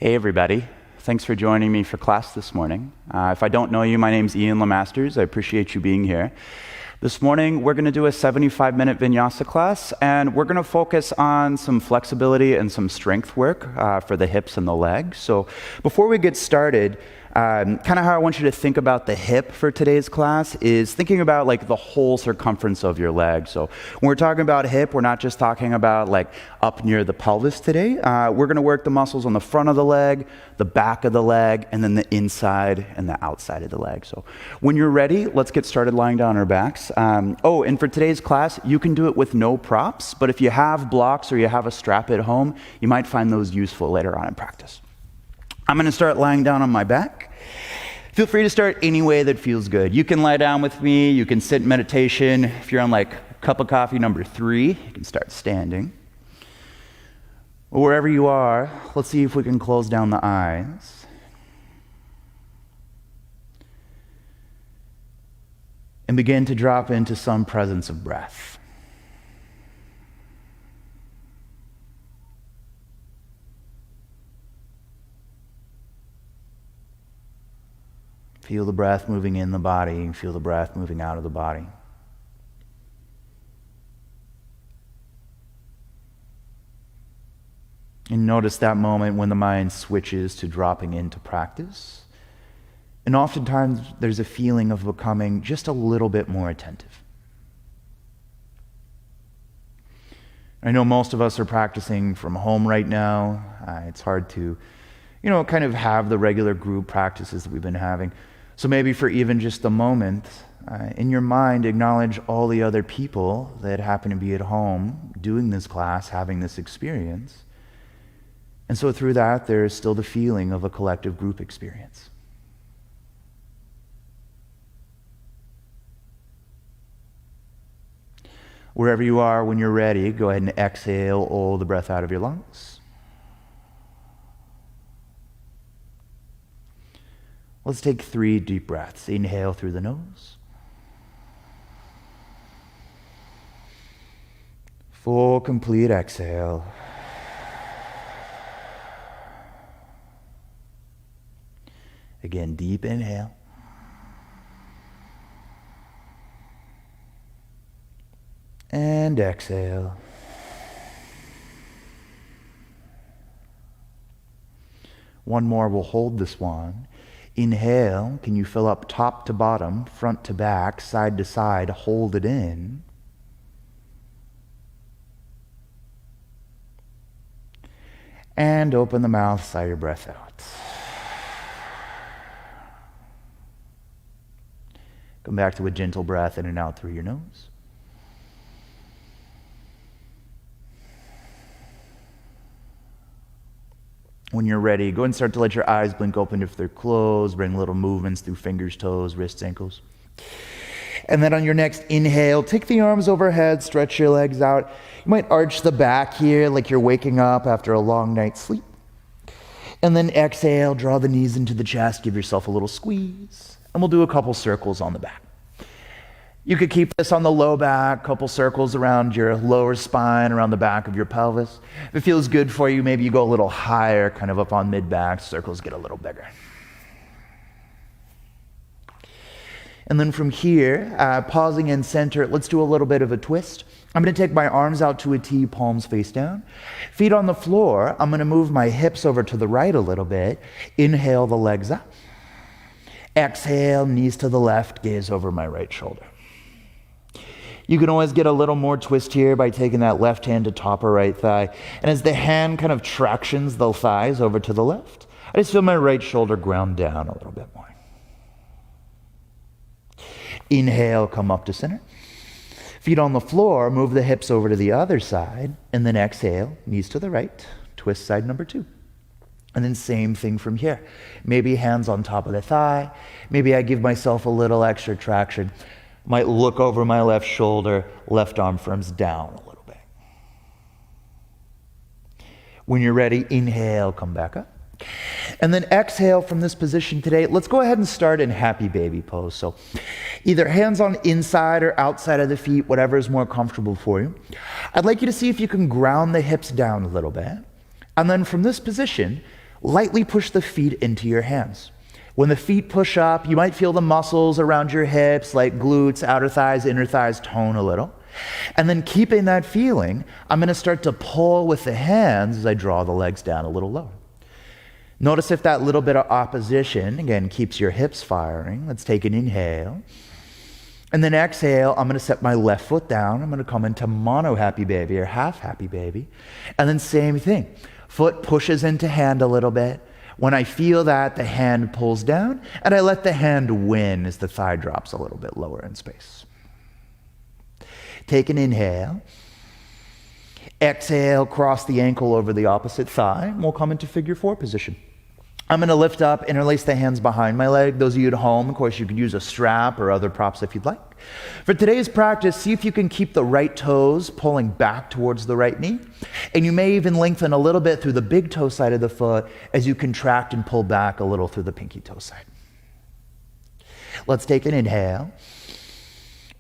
Hey everybody, thanks for joining me for class this morning. If I don't know you, my name's LeMasters. I appreciate you being here. This morning we're going to do a 75-minute Vinyasa class, and we're going to focus on some flexibility and some strength work for the hips and the legs. So before we get started, kind of how I want you to think about the hip for today's class is thinking about like the whole circumference of your leg. So when we're talking about hip, we're not just talking about like up near the pelvis today. We're going to work the muscles on the front of the leg, the back of the leg, and then the inside and the outside of the leg. So when you're ready, let's get started lying down on our backs. And for today's class, you can do it with no props, but if you have blocks or you have a strap at home, you might find those useful later on in practice. I'm going to start lying down on my back. Feel free to start any way that feels good. You can lie down with me. You can sit in meditation. If you're on like cup of coffee number 3, you can start standing. Or wherever you are, let's see if we can close down the eyes. And begin to drop into some presence of breath. Feel the breath moving in the body, feel the breath moving out of the body. And notice that moment when the mind switches to dropping into practice. And oftentimes there's a feeling of becoming just a little bit more attentive. I know most of us are practicing from home right now. It's hard to, kind of have the regular group practices that we've been having. So maybe for even just a moment, in your mind, acknowledge all the other people that happen to be at home doing this class, having this experience. And so through that, there is still the feeling of a collective group experience. Wherever you are, when you're ready, go ahead and exhale all the breath out of your lungs. Let's take 3 deep breaths. Inhale through the nose. Full, complete exhale. Again, deep inhale. And exhale. One more, we'll hold this one. Inhale, can you fill up top to bottom, front to back, side to side, hold it in. And open the mouth, sigh your breath out. Come back to a gentle breath in and out through your nose. When you're ready, go and start to let your eyes blink open if they're closed. Bring little movements through fingers, toes, wrists, ankles. And then on your next inhale, take the arms overhead, stretch your legs out. You might arch the back here like you're waking up after a long night's sleep. And then exhale, draw the knees into the chest, give yourself a little squeeze. And we'll do a couple circles on the back. You could keep this on the low back, couple circles around your lower spine, around the back of your pelvis. If it feels good for you, maybe you go a little higher, kind of up on mid-back, circles get a little bigger. And then from here, pausing in center, let's do a little bit of a twist. I'm going to take my arms out to a T, palms face down. Feet on the floor, I'm going to move my hips over to the right a little bit. Inhale the legs up. Exhale, knees to the left, gaze over my right shoulder. You can always get a little more twist here by taking that left hand to top or right thigh. And as the hand kind of tractions the thighs over to the left, I just feel my right shoulder ground down a little bit more. Inhale, come up to center. Feet on the floor, move the hips over to the other side. And then exhale, knees to the right, twist side number 2. And then same thing from here. Maybe hands on top of the thigh. Maybe I give myself a little extra traction. Might look over my left shoulder, left arm firms down a little bit. When you're ready, inhale, come back up. And then exhale from this position today. Let's go ahead and start in happy baby pose. So either hands on inside or outside of the feet, whatever is more comfortable for you. I'd like you to see if you can ground the hips down a little bit. And then from this position, lightly push the feet into your hands. When the feet push up, you might feel the muscles around your hips, like glutes, outer thighs, inner thighs, tone a little. And then keeping that feeling, I'm going to start to pull with the hands as I draw the legs down a little lower. Notice if that little bit of opposition, again, keeps your hips firing. Let's take an inhale. And then exhale, I'm going to set my left foot down. I'm going to come into mono happy baby or half happy baby. And then same thing. Foot pushes into hand a little bit. When I feel that, the hand pulls down, and I let the hand win as the thigh drops a little bit lower in space. Take an inhale. Exhale, cross the ankle over the opposite thigh, and we'll come into figure 4 position. I'm going to lift up, interlace the hands behind my leg. Those of you at home, of course, you could use a strap or other props if you'd like. For today's practice, see if you can keep the right toes pulling back towards the right knee. And you may even lengthen a little bit through the big toe side of the foot as you contract and pull back a little through the pinky toe side. Let's take an inhale.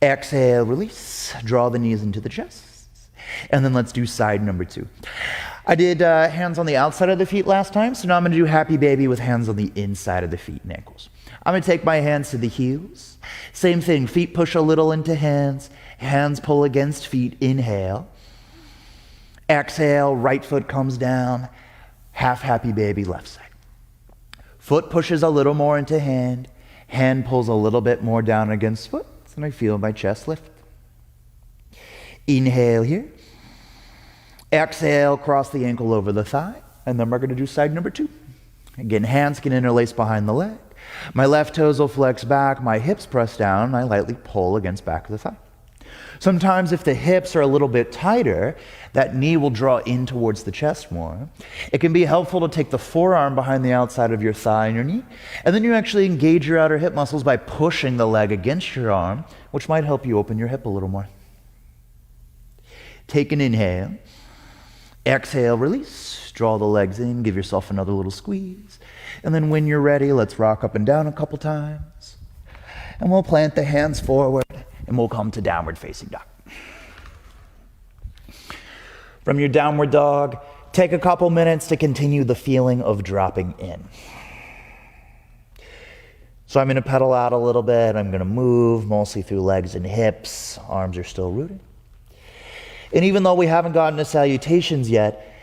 Exhale, release. Draw the knees into the chest. And then let's do side number 2. I did hands on the outside of the feet last time, so now I'm going to do happy baby with hands on the inside of the feet and ankles. I'm going to take my hands to the heels. Same thing, feet push a little into hands. Hands pull against feet, inhale. Exhale, right foot comes down. Half happy baby, left side. Foot pushes a little more into hand. Hand pulls a little bit more down against foot, and I feel my chest lift. Inhale here. Exhale, cross the ankle over the thigh, and then we're going to do side number 2. Again, hands can interlace behind the leg. My left toes will flex back, my hips press down, and I lightly pull against back of the thigh. Sometimes if the hips are a little bit tighter, that knee will draw in towards the chest more. It can be helpful to take the forearm behind the outside of your thigh and your knee, and then you actually engage your outer hip muscles by pushing the leg against your arm, which might help you open your hip a little more. Take an inhale. Exhale, release. Draw the legs in, give yourself another little squeeze. And then when you're ready, let's rock up and down a couple times. And we'll plant the hands forward, and we'll come to downward facing dog. From your downward dog, take a couple minutes to continue the feeling of dropping in. So I'm going to pedal out a little bit. I'm going to move mostly through legs and hips. Arms are still rooted. And even though we haven't gotten to salutations yet,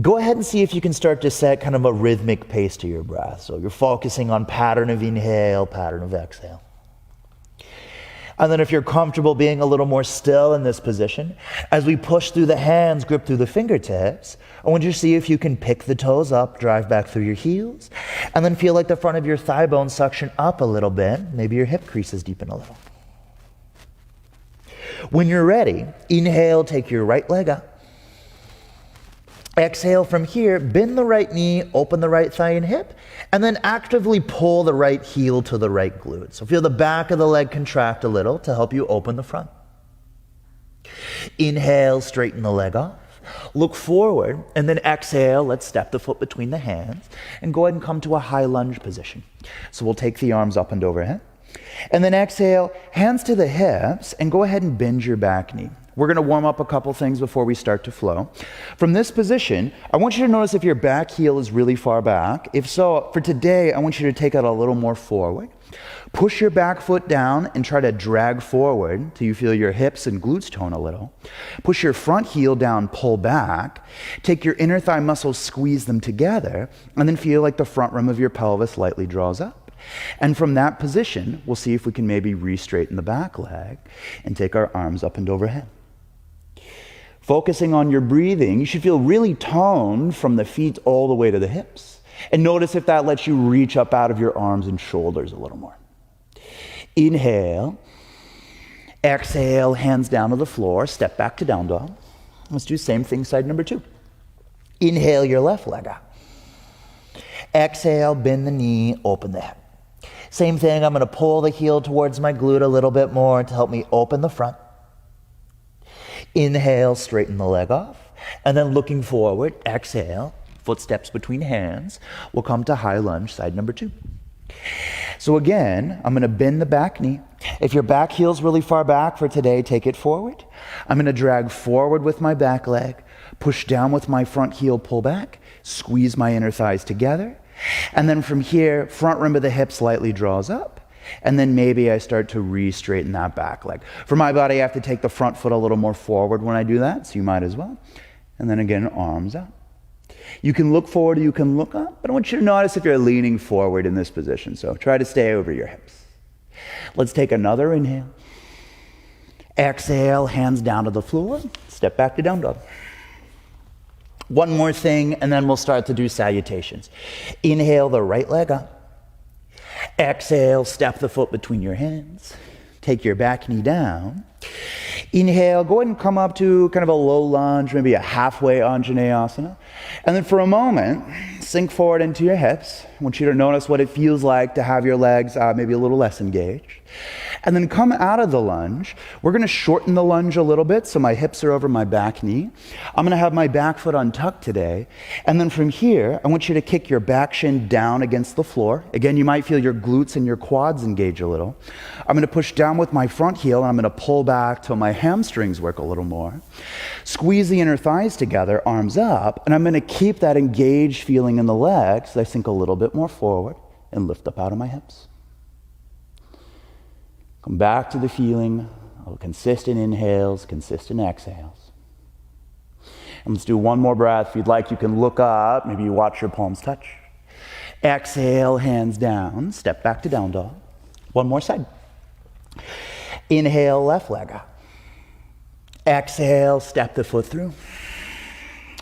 go ahead and see if you can start to set kind of a rhythmic pace to your breath. So you're focusing on pattern of inhale, pattern of exhale. And then if you're comfortable being a little more still in this position, as we push through the hands, grip through the fingertips, I want you to see if you can pick the toes up, drive back through your heels, and then feel like the front of your thigh bone suction up a little bit. Maybe your hip creases deepen a little. When you're ready, inhale, take your right leg up. Exhale from here, bend the right knee, open the right thigh and hip, and then actively pull the right heel to the right glute. So feel the back of the leg contract a little to help you open the front. Inhale, straighten the leg off. Look forward, and then exhale, let's step the foot between the hands, and go ahead and come to a high lunge position. So we'll take the arms up and overhead. And then exhale, hands to the hips, and go ahead and bend your back knee. We're going to warm up a couple things before we start to flow. From this position, I want you to notice if your back heel is really far back. If so, for today, I want you to take it a little more forward. Push your back foot down and try to drag forward till you feel your hips and glutes tone a little. Push your front heel down, pull back. Take your inner thigh muscles, squeeze them together, and then feel like the front rim of your pelvis lightly draws up. And from that position, we'll see if we can maybe re-straighten the back leg and take our arms up and overhead. Focusing on your breathing, you should feel really toned from the feet all the way to the hips. And notice if that lets you reach up out of your arms and shoulders a little more. Inhale. Exhale, hands down to the floor. Step back to down dog. Let's do the same thing, side number 2. Inhale your left leg out. Exhale, bend the knee, open the hip. Same thing, I'm going to pull the heel towards my glute a little bit more to help me open the front. Inhale, straighten the leg off. And then looking forward, exhale, footsteps between hands. We'll come to high lunge, side number 2. So again, I'm going to bend the back knee. If your back heel's really far back for today, take it forward. I'm going to drag forward with my back leg, push down with my front heel, pull back. Squeeze my inner thighs together. And then from here, front rim of the hip slightly draws up. And then maybe I start to re-straighten that back leg. For my body, I have to take the front foot a little more forward when I do that, so you might as well. And then again, arms up. You can look forward, you can look up, but I want you to notice if you're leaning forward in this position. So try to stay over your hips. Let's take another inhale. Exhale, hands down to the floor. Step back to down dog. One more thing, and then we'll start to do salutations. Inhale the right leg up. Exhale, step the foot between your hands. Take your back knee down. Inhale, go ahead and come up to kind of a low lunge, maybe a halfway Anjaneyasana. And then for a moment, sink forward into your hips. I want you to notice what it feels like to have your legs maybe a little less engaged. And then come out of the lunge. We're going to shorten the lunge a little bit so my hips are over my back knee. I'm going to have my back foot untucked today. And then from here, I want you to kick your back shin down against the floor. Again, you might feel your glutes and your quads engage a little. I'm going to push down with my front heel, and I'm going to pull back till my hamstrings work a little more. Squeeze the inner thighs together, arms up, and I'm going to keep that engaged feeling in the legs as I sink a little bit more forward and lift up out of my hips. Come back to the feeling of consistent inhales, consistent exhales. And let's do one more breath. If you'd like, you can look up. Maybe you watch your palms touch. Exhale, hands down. Step back to down dog. One more side. Inhale, left leg up. Exhale, step the foot through.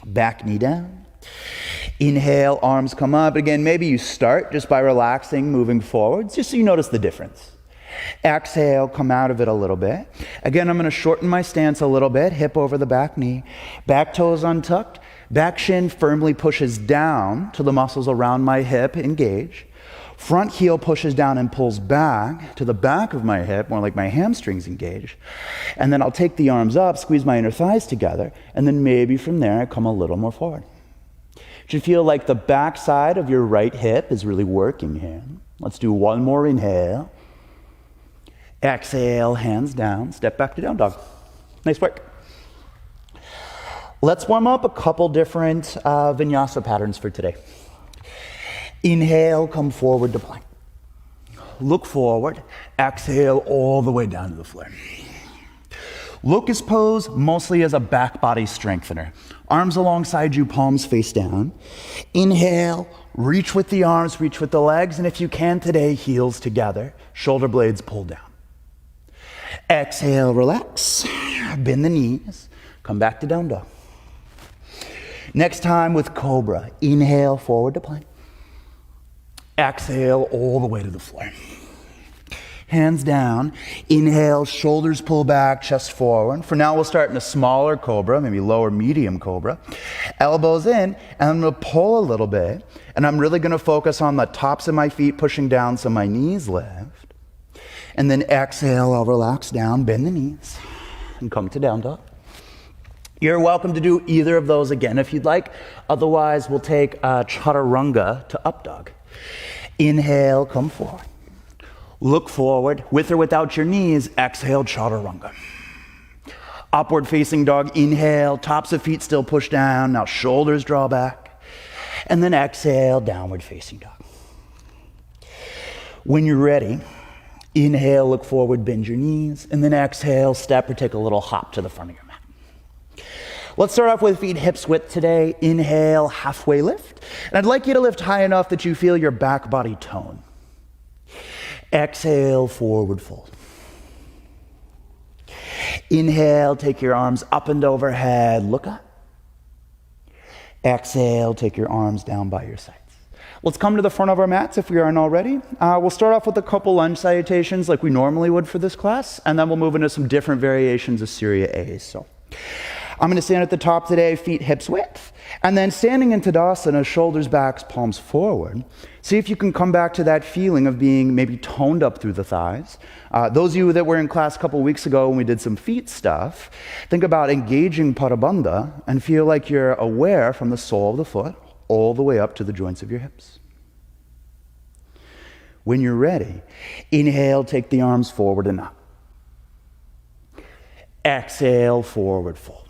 Back knee down. Inhale, arms come up. Again, maybe you start just by relaxing, moving forwards, just so you notice the difference. Exhale, come out of it a little bit. Again, I'm going to shorten my stance a little bit, hip over the back knee. Back toes untucked. Back shin firmly pushes down till the muscles around my hip engage. Front heel pushes down and pulls back to the back of my hip, more like my hamstrings engage. And then I'll take the arms up, squeeze my inner thighs together, and then maybe from there I come a little more forward. You should feel like the back side of your right hip is really working here. Let's do one more inhale. Exhale, hands down, step back to down dog. Nice work. Let's warm up a couple different vinyasa patterns for today. Inhale, come forward to plank. Look forward, exhale all the way down to the floor. Locust pose mostly as a back body strengthener. Arms alongside you, palms face down. Inhale, reach with the arms, reach with the legs, and if you can today, heels together, shoulder blades pull down. Exhale, relax, bend the knees, come back to down dog. Next time with cobra, inhale, forward to plank. Exhale, all the way to the floor. Hands down, inhale, shoulders pull back, chest forward. For now, we'll start in a smaller cobra, maybe lower medium cobra. Elbows in, and I'm gonna pull a little bit, and I'm really gonna focus on the tops of my feet pushing down so my knees lift. And then exhale, I'll relax down, bend the knees, and come to down dog. You're welcome to do either of those again if you'd like. Otherwise, we'll take chaturanga to up dog. Inhale, come forward. Look forward, with or without your knees, exhale, chaturanga. Upward facing dog, inhale, tops of feet still push down, now shoulders draw back. And then exhale, downward facing dog. When you're ready, inhale, look forward, bend your knees, and then exhale, step or take a little hop to the front of your mat. Let's start off with feet hips width today. Inhale, halfway lift. And I'd like you to lift high enough that you feel your back body tone. Exhale, forward fold. Inhale, take your arms up and overhead, look up. Exhale, take your arms down by your sides. Let's come to the front of our mats if we aren't already. We'll start off with a couple lunge salutations like we normally would for this class, and then we'll move into some different variations of Surya A's. So I'm going to stand at the top today, feet hips width, and then standing in Tadasana, shoulders back, palms forward. See if you can come back to that feeling of being maybe toned up through the thighs. Those of you that were in class a couple weeks ago when we did some feet stuff, think about engaging Padabandha and feel like you're aware from the sole of the foot all the way up to the joints of your hips. When you're ready, inhale, take the arms forward and up. Exhale, forward fold.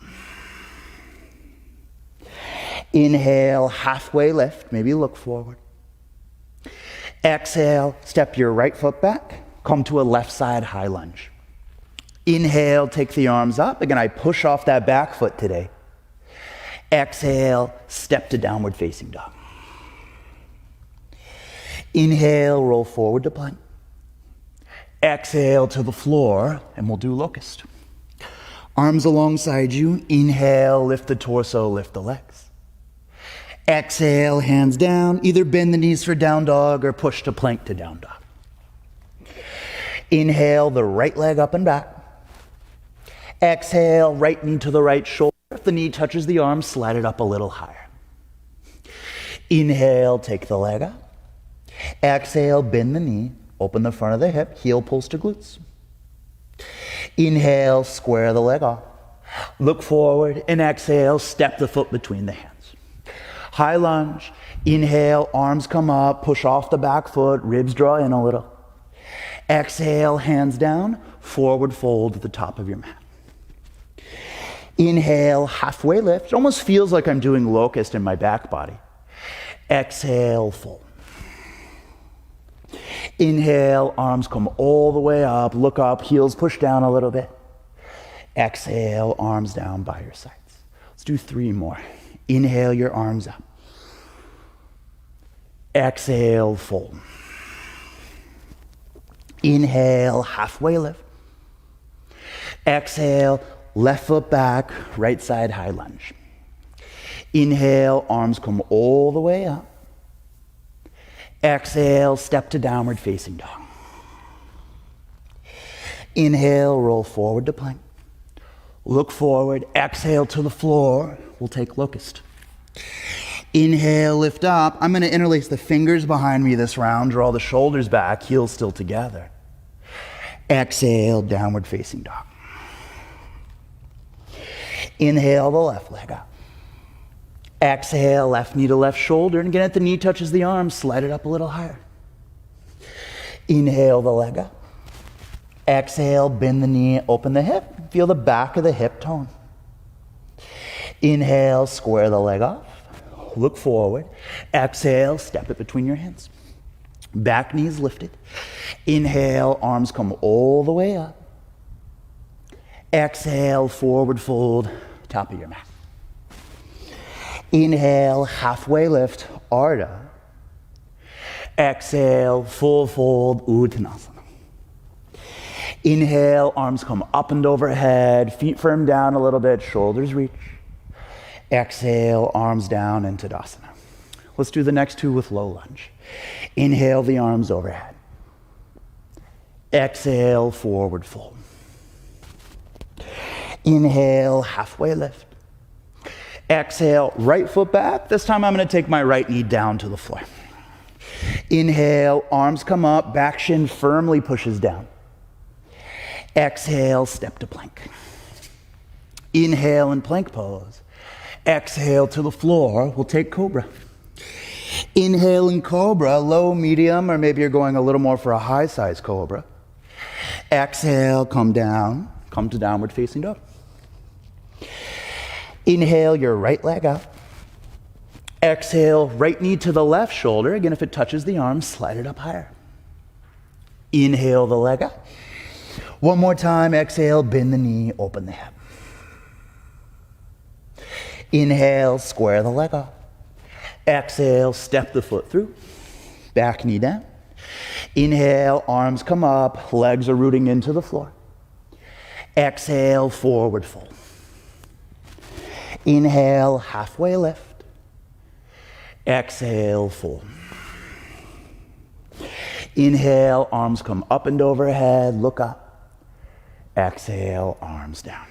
Inhale, halfway lift, maybe look forward. Exhale, step your right foot back, come to a left side high lunge. Inhale, take the arms up. Again, I push off that back foot today. Exhale, step to downward facing dog. Inhale, roll forward to plank. Exhale to the floor, and we'll do locust. Arms alongside you. Inhale, lift the torso, lift the legs. Exhale, hands down. Either bend the knees for down dog or push to plank to down dog. Inhale, the right leg up and back. Exhale, right knee to the right shoulder. If the knee touches the arm, slide it up a little higher. Inhale, take the leg up. Exhale, bend the knee, open the front of the hip, heel pulls to glutes. Inhale, square the leg off. Look forward, and exhale, step the foot between the hands. High lunge, inhale, arms come up, push off the back foot, ribs draw in a little. Exhale, hands down, forward fold at the top of your mat. Inhale, halfway lift. It almost feels like I'm doing locust in my back body. Exhale, fold. Inhale, arms come all the way up, look up, heels push down a little bit. Exhale, arms down by your sides. Let's do 3 more. Inhale, your arms up. Exhale, fold. Inhale, halfway lift. Exhale, left foot back, right side high lunge. Inhale, arms come all the way up. Exhale, step to downward facing dog. Inhale, roll forward to plank. Look forward, exhale to the floor. We'll take locust. Inhale, lift up. I'm going to interlace the fingers behind me this round, draw the shoulders back, heels still together. Exhale, downward facing dog. Inhale, the left leg up. Exhale, left knee to left shoulder. And again, if the knee touches the arm, slide it up a little higher. Inhale, the leg up. Exhale, bend the knee, open the hip. Feel the back of the hip tone. Inhale, square the leg off. Look forward. Exhale, step it between your hands. Back knees lifted. Inhale, arms come all the way up. Exhale, forward fold, top of your mat. Inhale, halfway lift, Ardha. Exhale, full fold, Uttanasana. Inhale, arms come up and overhead, feet firm down a little bit, shoulders reach. Exhale, arms down into Tadasana. Let's do the next 2 with low lunge. Inhale, the arms overhead. Exhale, forward fold. Inhale, halfway lift. Exhale, right foot back. This time I'm going to take my right knee down to the floor. Inhale, arms come up, back shin firmly pushes down. Exhale, step to plank. Inhale in plank pose. Exhale to the floor. We'll take cobra. Inhale in cobra, low, medium, or maybe you're going a little more for a high size cobra. Exhale, come down, come to downward facing dog. Inhale your right leg up. Exhale, right knee to the left shoulder. Again, if it touches the arm, slide it up higher. Inhale the leg up. One more time, exhale, bend the knee, open the hip. Inhale, square the leg up. Exhale, step the foot through. Back knee down. Inhale, arms come up, legs are rooting into the floor. Exhale, forward fold. Inhale, halfway lift. Exhale, fold. Inhale, arms come up and overhead, look up. Exhale, arms down.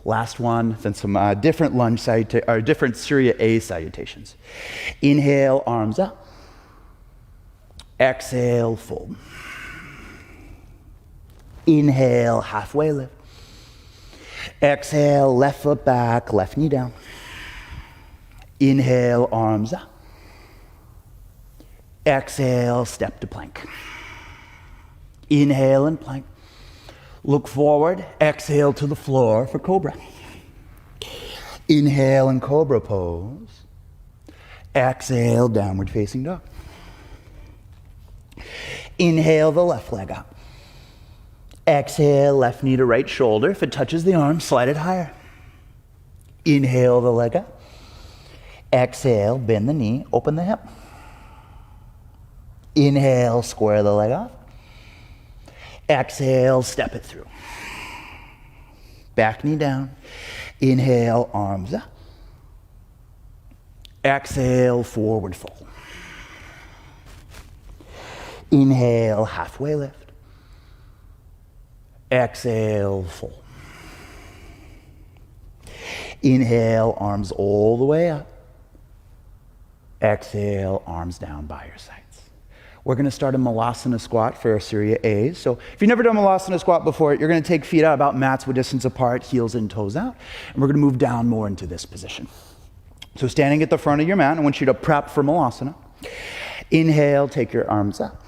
Last one, then some different lunge or different Surya A salutations. Inhale, arms up. Exhale, fold. Inhale, halfway lift. Exhale, left foot back, left knee down. Inhale, arms up. Exhale, step to plank. Inhale and plank. Look forward, exhale to the floor for cobra. Inhale in cobra pose. Exhale, downward facing dog. Inhale the left leg up. Exhale, left knee to right shoulder. If it touches the arm, slide it higher. Inhale the leg up. Exhale, bend the knee, open the hip. Inhale, square the leg off. Exhale, step it through. Back knee down. Inhale, arms up. Exhale, forward fold. Inhale, halfway lift. Exhale, fold. Inhale, arms all the way up. Exhale, arms down by your sides. We're going to start a Malasana squat for our Surya A's. So if you've never done Malasana squat before, you're going to take feet out about mats with distance apart, heels and toes out. And we're going to move down more into this position. So standing at the front of your mat, I want you to prep for Malasana. Inhale, take your arms up.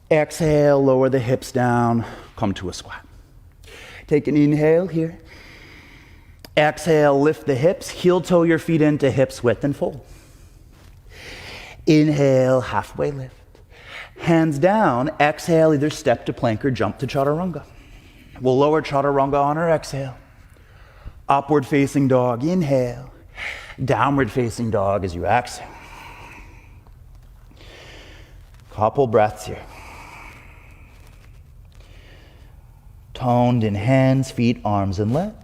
Exhale, lower the hips down, come to a squat. Take an inhale here. Exhale, lift the hips, heel toe your feet into hips width and fold. Inhale, halfway lift. Hands down, exhale, either step to plank or jump to chaturanga. We'll lower chaturanga on our exhale. Upward facing dog, inhale. Downward facing dog as you exhale. Couple breaths here. Toned in hands, feet, arms, and legs.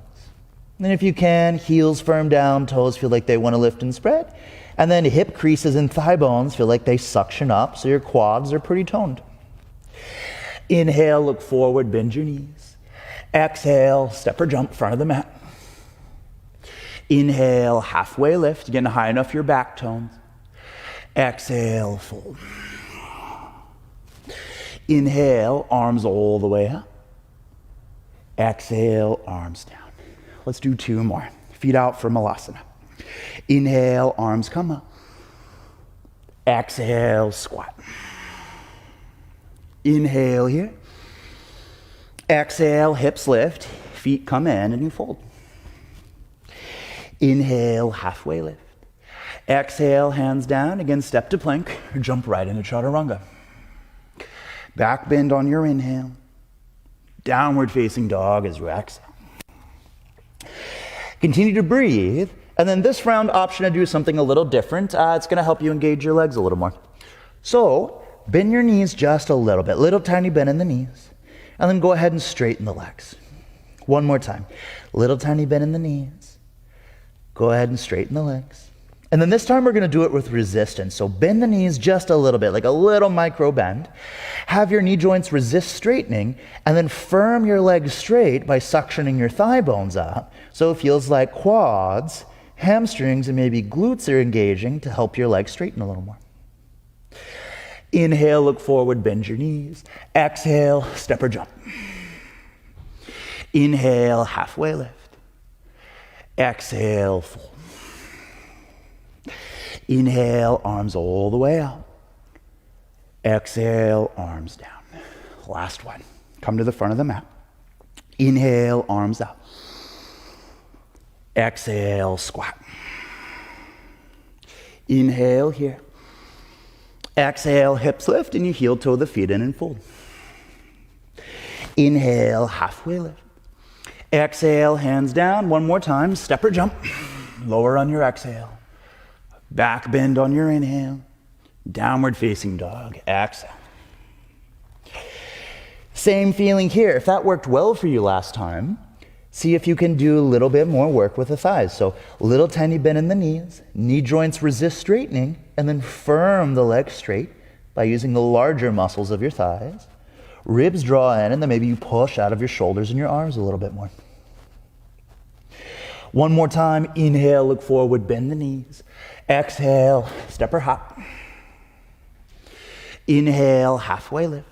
And then if you can, heels firm down, toes feel like they want to lift and spread. And then hip creases and thigh bones feel like they suction up, so your quads are pretty toned. Inhale, look forward, bend your knees. Exhale, step or jump, front of the mat. Inhale, halfway lift, getting high enough your back tones. Exhale, fold. Inhale, arms all the way up. Exhale, arms down. Let's do two more. Feet out for Malasana. Inhale, arms come up. Exhale, squat. Inhale here. Exhale, hips lift. Feet come in and you fold. Inhale, halfway lift. Exhale, hands down. Again, step to plank. Jump right into chaturanga. Back bend on your inhale. Downward facing dog as you exhale. Continue to breathe. And then this round option to do something a little different. It's going to help you engage your legs a little more. So bend your knees just a little bit. Little tiny bend in the knees. And then go ahead and straighten the legs. One more time. Little tiny bend in the knees. Go ahead and straighten the legs. And then this time we're going to do it with resistance. So bend the knees just a little bit, like a little micro bend. Have your knee joints resist straightening, and then firm your legs straight by suctioning your thigh bones up. So it feels like quads, hamstrings, and maybe glutes are engaging to help your legs straighten a little more. Inhale, look forward, bend your knees. Exhale, step or jump. Inhale, halfway lift. Exhale, fold. Inhale, arms all the way out. Exhale, arms down. Last one. Come to the front of the mat. Inhale, arms out. Exhale, squat. Inhale here. Exhale, hips lift, and you heel toe the feet in and fold. Inhale, halfway lift. Exhale, hands down. One more time, step or jump. Lower on your exhale. Back bend on your inhale. Downward facing dog. Exhale. Same feeling here. If that worked well for you last time, see if you can do a little bit more work with the thighs. So little tiny bend in the knees, knee joints resist straightening, and then firm the legs straight by using the larger muscles of your thighs. Ribs draw in, and then maybe you push out of your shoulders and your arms a little bit more. One more time. Inhale, look forward, bend the knees. Exhale, step or hop. Inhale, halfway lift.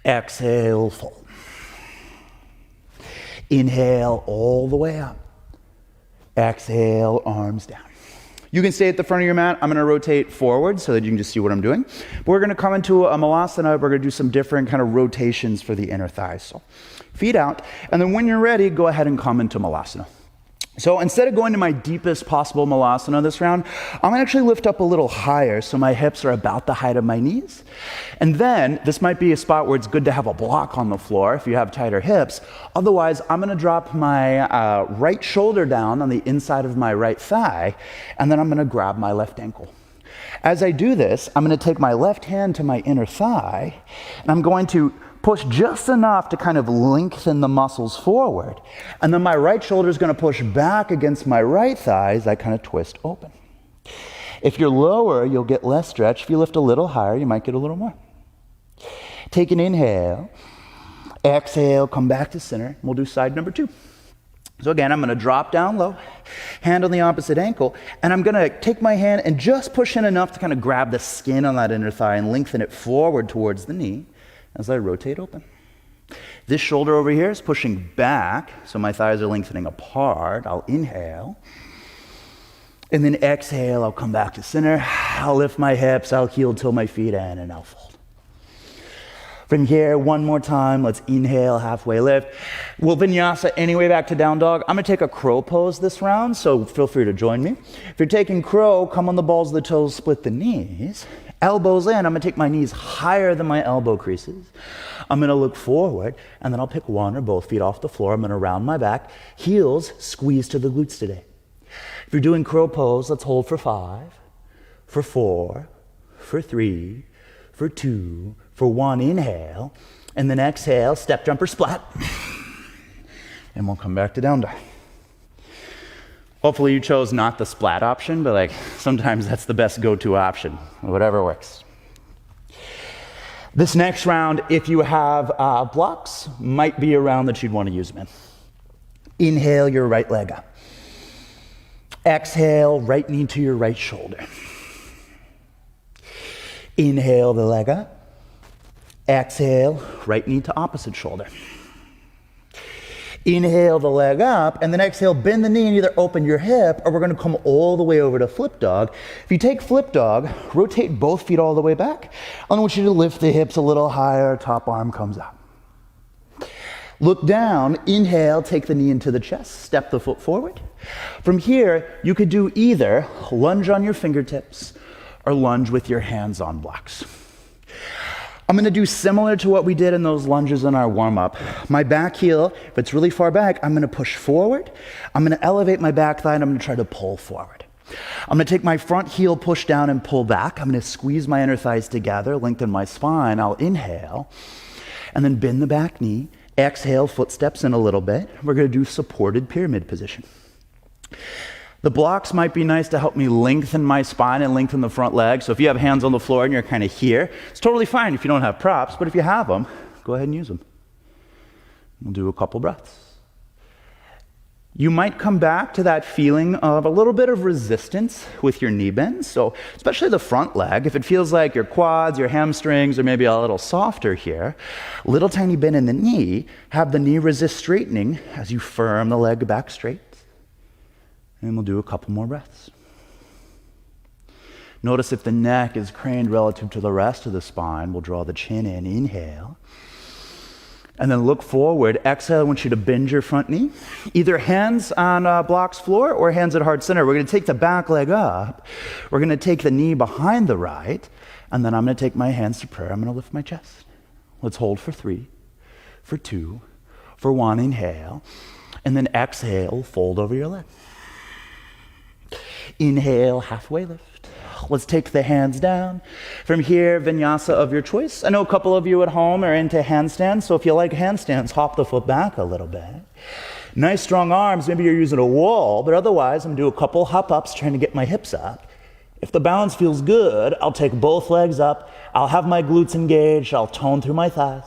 Exhale, fold. Inhale, all the way up. Exhale, arms down. You can stay at the front of your mat. I'm going to rotate forward so that you can just see what I'm doing. But we're going to come into a Malasana. We're going to do some different kind of rotations for the inner thighs. So feet out. And then when you're ready, go ahead and come into Malasana. So instead of going to my deepest possible malasana this round, I'm gonna actually lift up a little higher so my hips are about the height of my knees. And then, this might be a spot where it's good to have a block on the floor if you have tighter hips. Otherwise, I'm gonna drop my right shoulder down on the inside of my right thigh, and then I'm gonna grab my left ankle. As I do this, I'm gonna take my left hand to my inner thigh, and I'm going to push just enough to kind of lengthen the muscles forward. And then my right shoulder is going to push back against my right thigh as I kind of twist open. If you're lower, you'll get less stretch. If you lift a little higher, you might get a little more. Take an inhale. Exhale, come back to center. We'll do side number 2. So again, I'm going to drop down low, hand on the opposite ankle, and I'm going to take my hand and just push in enough to kind of grab the skin on that inner thigh and lengthen it forward towards the knee as I rotate open. This shoulder over here is pushing back, so my thighs are lengthening apart. I'll inhale. And then exhale, I'll come back to center. I'll lift my hips, I'll heel till my feet in, and I'll fold. From here, one more time, let's inhale, halfway lift. We'll vinyasa anyway back to down dog. I'm gonna take a crow pose this round, so feel free to join me. If you're taking crow, come on the balls of the toes, split the knees. Elbows in, I'm gonna take my knees higher than my elbow creases. I'm gonna look forward, and then I'll pick one or both feet off the floor. I'm gonna round my back. Heels squeeze to the glutes today. If you're doing crow pose, let's hold for 5, for 4, for 3, for 2, for 1, inhale, and then exhale, step jumper splat. And we'll come back to down dog. Hopefully you chose not the splat option, but sometimes that's the best go-to option, whatever works. This next round, if you have blocks, might be a round that you'd want to use them in. Inhale your right leg up. Exhale, right knee to your right shoulder. Inhale the leg up. Exhale, right knee to opposite shoulder. Inhale the leg up, and then exhale, bend the knee and either open your hip, or we're gonna come all the way over to flip dog. If you take flip dog, rotate both feet all the way back. I want you to lift the hips a little higher, top arm comes up. Look down, inhale, take the knee into the chest, step the foot forward. From here, you could do either lunge on your fingertips or lunge with your hands on blocks. I'm gonna do similar to what we did in those lunges in our warm-up. My back heel, if it's really far back, I'm gonna push forward. I'm gonna elevate my back thigh and I'm gonna try to pull forward. I'm gonna take my front heel, push down and pull back. I'm gonna squeeze my inner thighs together, lengthen my spine. I'll inhale, and then bend the back knee. Exhale, foot steps in a little bit. We're gonna do supported pyramid position. The blocks might be nice to help me lengthen my spine and lengthen the front leg. So if you have hands on the floor and you're kind of here, it's totally fine if you don't have props, but if you have them, go ahead and use them. We'll do a couple breaths. You might come back to that feeling of a little bit of resistance with your knee bends. So especially the front leg, if it feels like your quads, your hamstrings are maybe a little softer here, little tiny bend in the knee, have the knee resist straightening as you firm the leg back straight. And we'll do a couple more breaths. Notice if the neck is craned relative to the rest of the spine, we'll draw the chin in, inhale. And then look forward, exhale, I want you to bend your front knee. Either hands on blocks floor or hands at heart center. We're gonna take the back leg up. We're gonna take the knee behind the right, and then I'm gonna take my hands to prayer. I'm gonna lift my chest. Let's hold for 3, for 2, for 1, inhale. And then exhale, fold over your leg. Inhale, halfway lift. Let's take the hands down. From here, vinyasa of your choice. I know a couple of you at home are into handstands, so if you like handstands, hop the foot back a little bit. Nice strong arms, maybe you're using a wall, but otherwise I'm gonna do a couple hop-ups trying to get my hips up. If the balance feels good, I'll take both legs up, I'll have my glutes engaged, I'll tone through my thighs.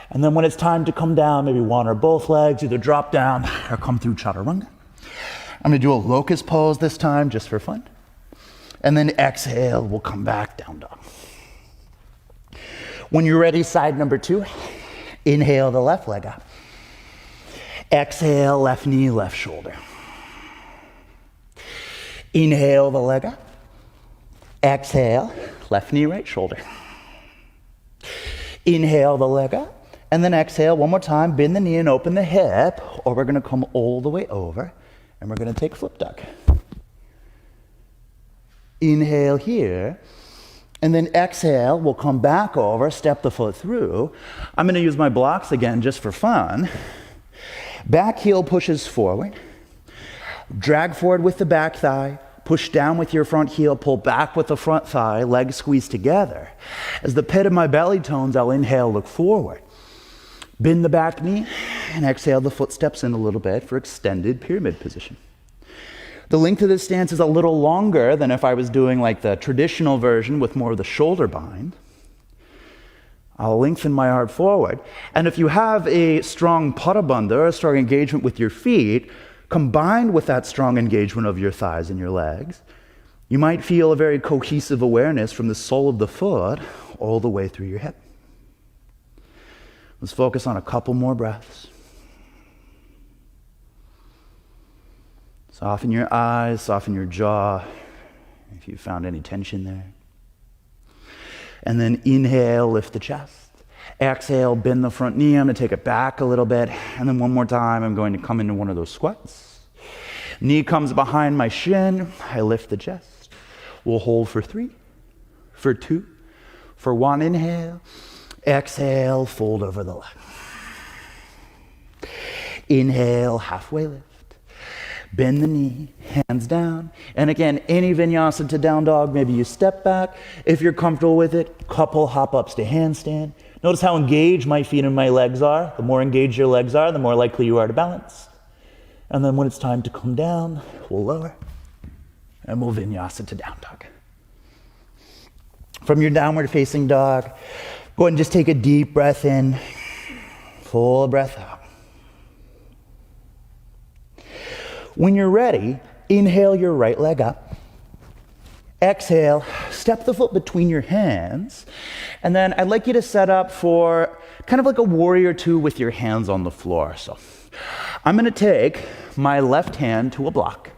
And then when it's time to come down, maybe one or both legs, either drop down or come through chaturanga. I'm gonna do a locust pose this time, just for fun. And then exhale, we'll come back, down dog. When you're ready, side number 2, inhale the left leg up. Exhale, left knee, left shoulder. Inhale the leg up. Exhale, left knee, right shoulder. Inhale the leg up. And then exhale, one more time, bend the knee and open the hip, or we're gonna come all the way over And we're going to take flip duck. Inhale here. And then exhale, we'll come back over, step the foot through. I'm going to use my blocks again just for fun. Back heel pushes forward. Drag forward with the back thigh. Push down with your front heel, pull back with the front thigh, legs squeeze together. As the pit of my belly tones, I'll inhale, look forward. Bend the back knee, and exhale, the foot steps in a little bit for extended pyramid position. The length of this stance is a little longer than if I was doing like the traditional version with more of the shoulder bind. I'll lengthen my arm forward. And if you have a strong pada bandha, a strong engagement with your feet, combined with that strong engagement of your thighs and your legs, you might feel a very cohesive awareness from the sole of the foot all the way through your hip. Let's focus on a couple more breaths. Soften your eyes, soften your jaw, if you found any tension there. And then inhale, lift the chest. Exhale, bend the front knee. I'm going to take it back a little bit. And then one more time, I'm going to come into one of those squats. Knee comes behind my shin. I lift the chest. We'll hold for 3, for 2, for 1. Inhale. Exhale, fold over the left. Inhale, halfway lift. Bend the knee, hands down. And again, any vinyasa to down dog, maybe you step back. If you're comfortable with it, couple hop-ups to handstand. Notice how engaged my feet and my legs are. The more engaged your legs are, the more likely you are to balance. And then when it's time to come down, we'll lower. And we'll vinyasa to down dog. From your downward facing dog, go ahead and just take a deep breath in. Full breath out. When you're ready, inhale your right leg up. Exhale, step the foot between your hands. And then I'd like you to set up for kind of like a warrior 2 with your hands on the floor. So I'm going to take my left hand to a block.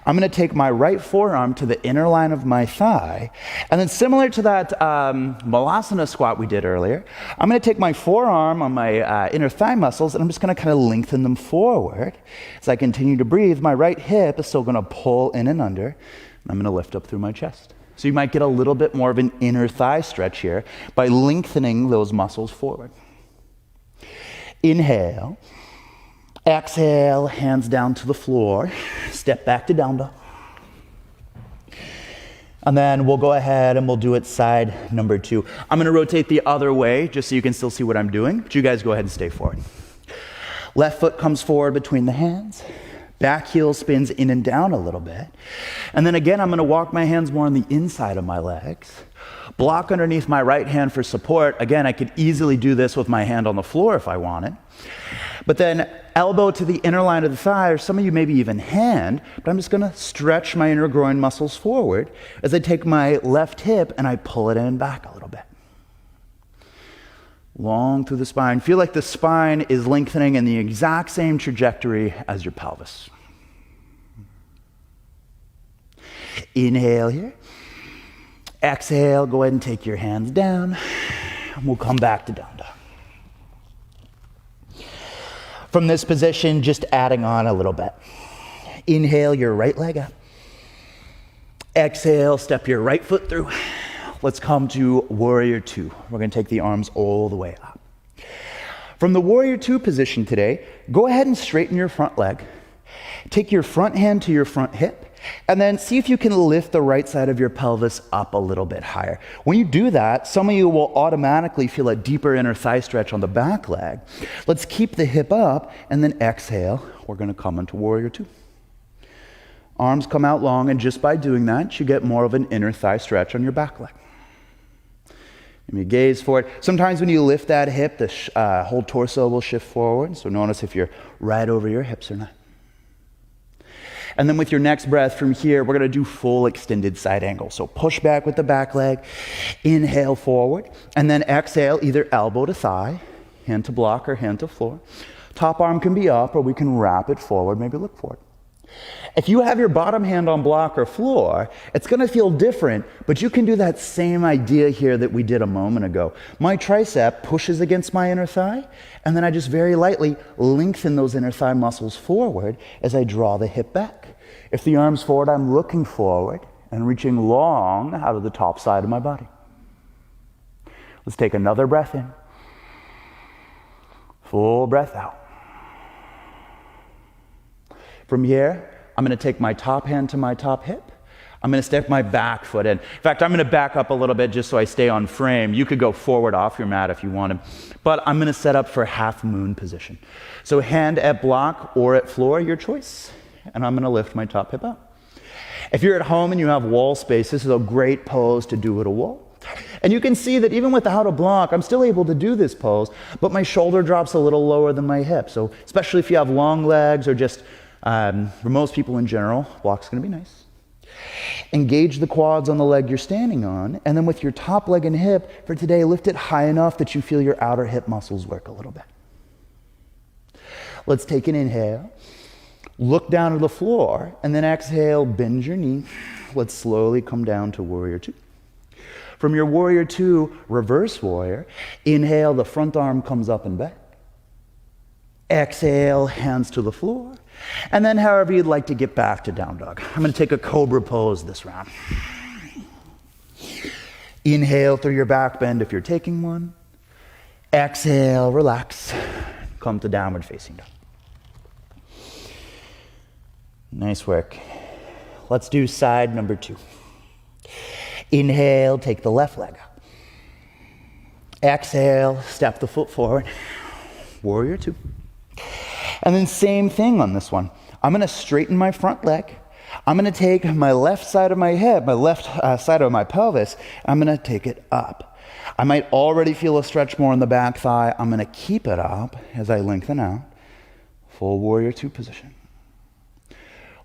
I'm going to take my right forearm to the inner line of my thigh. And then similar to that Malasana squat we did earlier, I'm going to take my forearm on my inner thigh muscles, and I'm just going to kind of lengthen them forward. As I continue to breathe, my right hip is still going to pull in and under. And I'm going to lift up through my chest. So you might get a little bit more of an inner thigh stretch here by lengthening those muscles forward. Inhale. Exhale, hands down to the floor. Step back to down dog. And then we'll go ahead and we'll do it side number 2. I'm going to rotate the other way just so you can still see what I'm doing. But you guys go ahead and stay forward. Left foot comes forward between the hands. Back heel spins in and down a little bit. And then again, I'm going to walk my hands more on the inside of my legs. Block underneath my right hand for support. Again, I could easily do this with my hand on the floor if I wanted. But then elbow to the inner line of the thigh, or some of you maybe even hand, but I'm just going to stretch my inner groin muscles forward as I take my left hip and I pull it in and back a little bit. Long through the spine. Feel like the spine is lengthening in the exact same trajectory as your pelvis. Inhale here. Exhale, go ahead and take your hands down. And we'll come back to down dog. From this position, just adding on a little bit. Inhale your right leg up. Exhale, step your right foot through. Let's come to warrior 2. We're going to take the arms all the way up. From the warrior 2 position today, go ahead and straighten your front leg. Take your front hand to your front hip. And then see if you can lift the right side of your pelvis up a little bit higher. When you do that, some of you will automatically feel a deeper inner thigh stretch on the back leg. Let's keep the hip up, and then exhale. We're going to come into warrior 2. Arms come out long, and just by doing that, you get more of an inner thigh stretch on your back leg. And you gaze forward. Sometimes when you lift that hip, the whole torso will shift forward. So notice if you're right over your hips or not. And then with your next breath from here, we're going to do full extended side angle. So push back with the back leg, inhale forward, and then exhale either elbow to thigh, hand to block or hand to floor. Top arm can be up, or we can wrap it forward, maybe look forward. If you have your bottom hand on block or floor, it's going to feel different, but you can do that same idea here that we did a moment ago. My tricep pushes against my inner thigh, and then I just very lightly lengthen those inner thigh muscles forward as I draw the hip back. If the arm's forward, I'm looking forward and reaching long out of the top side of my body. Let's take another breath in. Full breath out. From here, I'm going to take my top hand to my top hip. I'm going to step my back foot in. In fact, I'm going to back up a little bit just so I stay on frame. You could go forward off your mat if you wanted. But I'm going to set up for half moon position. So hand at block or at floor, your choice. And I'm going to lift my top hip up. If you're at home and you have wall space, this is a great pose to do at a wall. And you can see that even without a block, I'm still able to do this pose, but my shoulder drops a little lower than my hip. So especially if you have long legs or just for most people in general, block's going to be nice. Engage the quads on the leg you're standing on, and then with your top leg and hip, for today, lift it high enough that you feel your outer hip muscles work a little bit. Let's take an inhale. Look down to the floor, and then exhale, bend your knee. Let's slowly come down to Warrior Two. From your Warrior Two, reverse warrior, inhale, the front arm comes up and back. Exhale, hands to the floor. And then however you'd like to get back to down dog. I'm going to take a cobra pose this round. Inhale through your back bend if you're taking one. Exhale, relax. Come to downward facing dog. Nice work. Let's do side number 2. Inhale, take the left leg up. Exhale, step the foot forward. Warrior Two. And then same thing on this one. I'm going to straighten my front leg. I'm going to take my left side of my hip, my left side of my pelvis. I'm going to take it up. I might already feel a stretch more in the back thigh. I'm going to keep it up as I lengthen out. Full Warrior Two position.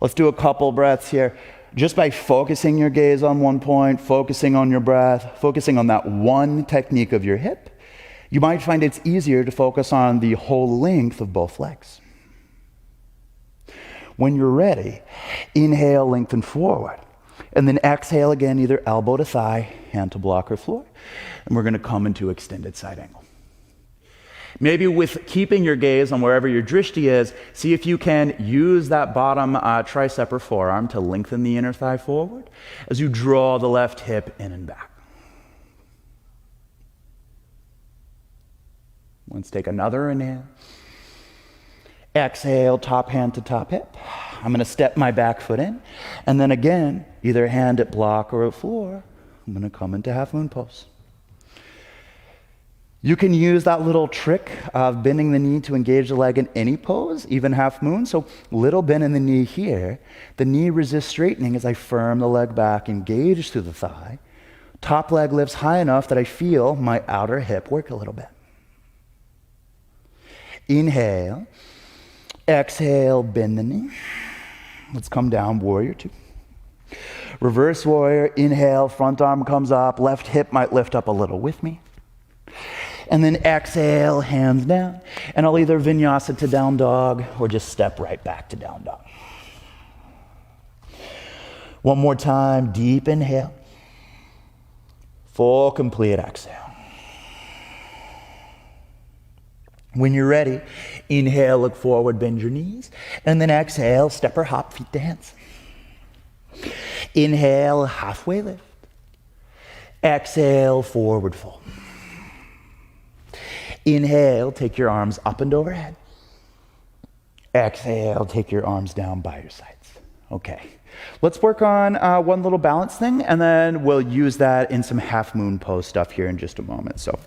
Let's do a couple breaths here. Just by focusing your gaze on one point, focusing on your breath, focusing on that one technique of your hip, you might find it's easier to focus on the whole length of both legs. When you're ready, inhale, lengthen forward. And then exhale again, either elbow to thigh, hand to block or floor. And we're going to come into extended side angle. Maybe with keeping your gaze on wherever your drishti is, see if you can use that bottom tricep or forearm to lengthen the inner thigh forward as you draw the left hip in and back. Let's take another inhale. Exhale, top hand to top hip. I'm going to step my back foot in. And then again, either hand at block or at floor, I'm going to come into half moon pose. You can use that little trick of bending the knee to engage the leg in any pose, even half moon. So little bend in the knee here. The knee resists straightening as I firm the leg back, engage through the thigh. Top leg lifts high enough that I feel my outer hip work a little bit. Inhale. Exhale, bend the knee. Let's come down, Warrior Two. Reverse warrior, inhale, front arm comes up, left hip might lift up a little with me. And then exhale, hands down. And I'll either vinyasa to down dog or just step right back to down dog. One more time, deep inhale. Full complete exhale. When you're ready, inhale, look forward, bend your knees. And then exhale, step or hop, feet to hands. Inhale, halfway lift. Exhale, forward fold. Inhale, take your arms up and overhead. Exhale, take your arms down by your sides. Okay, let's work on one little balance thing, and then we'll use that in some half moon pose stuff here in just a moment. So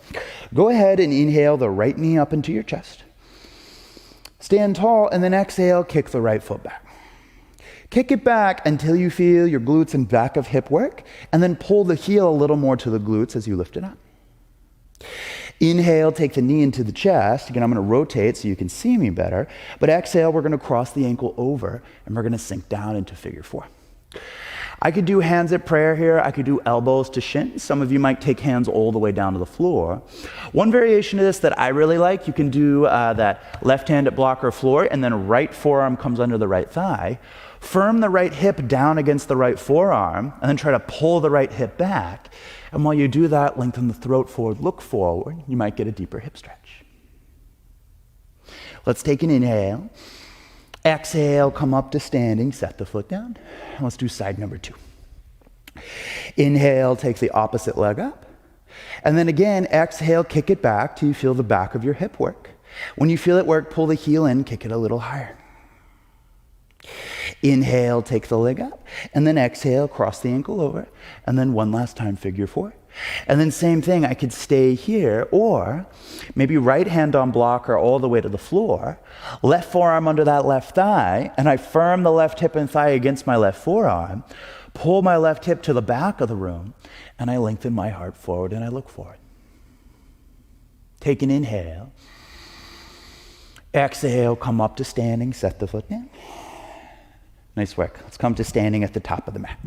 go ahead and inhale the right knee up into your chest. Stand tall, and then exhale, kick the right foot back. Kick it back until you feel your glutes and back of hip work, and then pull the heel a little more to the glutes as you lift it up. Inhale, take the knee into the chest. Again, I'm going to rotate so you can see me better. But exhale, we're going to cross the ankle over, and we're going to sink down into figure 4. I could do hands at prayer here. I could do elbows to shins. Some of you might take hands all the way down to the floor. One variation of this that I really like, you can do that left hand at block or floor, and then right forearm comes under the right thigh. Firm the right hip down against the right forearm, and then try to pull the right hip back. And while you do that, lengthen the throat forward, look forward. You might get a deeper hip stretch. Let's take an inhale. Exhale, come up to standing, set the foot down. Let's do side number 2. Inhale, take the opposite leg up. And then again, exhale, kick it back till you feel the back of your hip work. When you feel it work, pull the heel in, kick it a little higher. Inhale, take the leg up. And then exhale, cross the ankle over. And then one last time, figure 4. And then same thing, I could stay here, or maybe right hand on blocker all the way to the floor, left forearm under that left thigh, and I firm the left hip and thigh against my left forearm, pull my left hip to the back of the room, and I lengthen my heart forward and I look forward. Take an inhale. Exhale, come up to standing, set the foot down. Nice work. Let's come to standing at the top of the mat.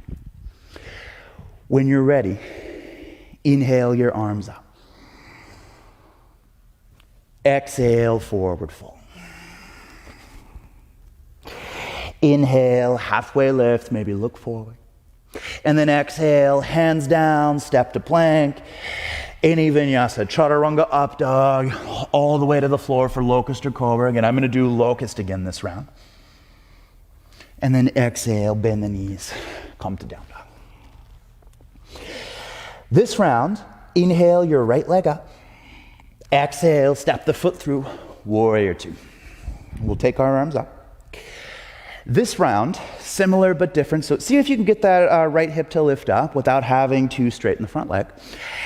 When you're ready, inhale your arms up. Exhale, forward fold. Inhale, halfway lift, maybe look forward. And then exhale, hands down, step to plank. Any vinyasa, chaturanga up dog, all the way to the floor for locust or cobra. Again, I'm going to do locust again this round. And then exhale, bend the knees, come to down dog. This round, inhale your right leg up. Exhale, step the foot through, warrior 2. We'll take our arms up. This round, similar but different. So see if you can get that right hip to lift up without having to straighten the front leg.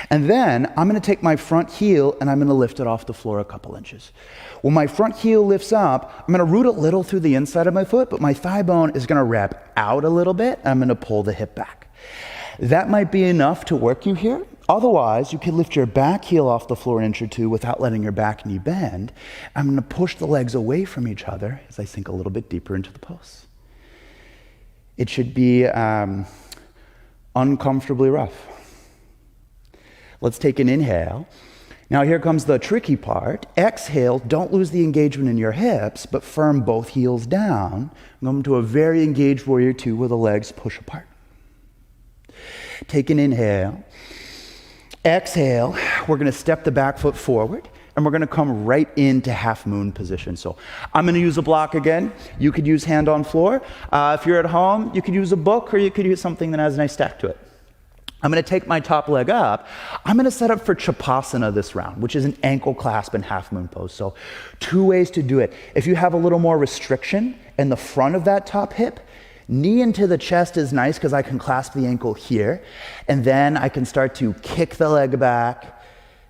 And then I'm going to take my front heel and I'm going to lift it off the floor a couple inches. When my front heel lifts up, I'm going to root a little through the inside of my foot, but my thigh bone is going to wrap out a little bit, and I'm going to pull the hip back. That might be enough to work you here. Otherwise, you can lift your back heel off the floor an inch or two without letting your back knee bend. I'm going to push the legs away from each other as I sink a little bit deeper into the pose. It should be uncomfortably rough. Let's take an inhale. Now here comes the tricky part. Exhale, don't lose the engagement in your hips, but firm both heels down. Come to a very engaged warrior 2 where the legs push apart. Take an inhale. Exhale, we're going to step the back foot forward, and we're going to come right into half moon position. So I'm going to use a block again. You could use hand on floor. If you're at home, you could use a book, or you could use something that has a nice stack to it. I'm going to take my top leg up. I'm going to set up for Chapasana this round, which is an ankle clasp and half moon pose. So 2 ways to do it. If you have a little more restriction in the front of that top hip, knee into the chest is nice because I can clasp the ankle here. And then I can start to kick the leg back,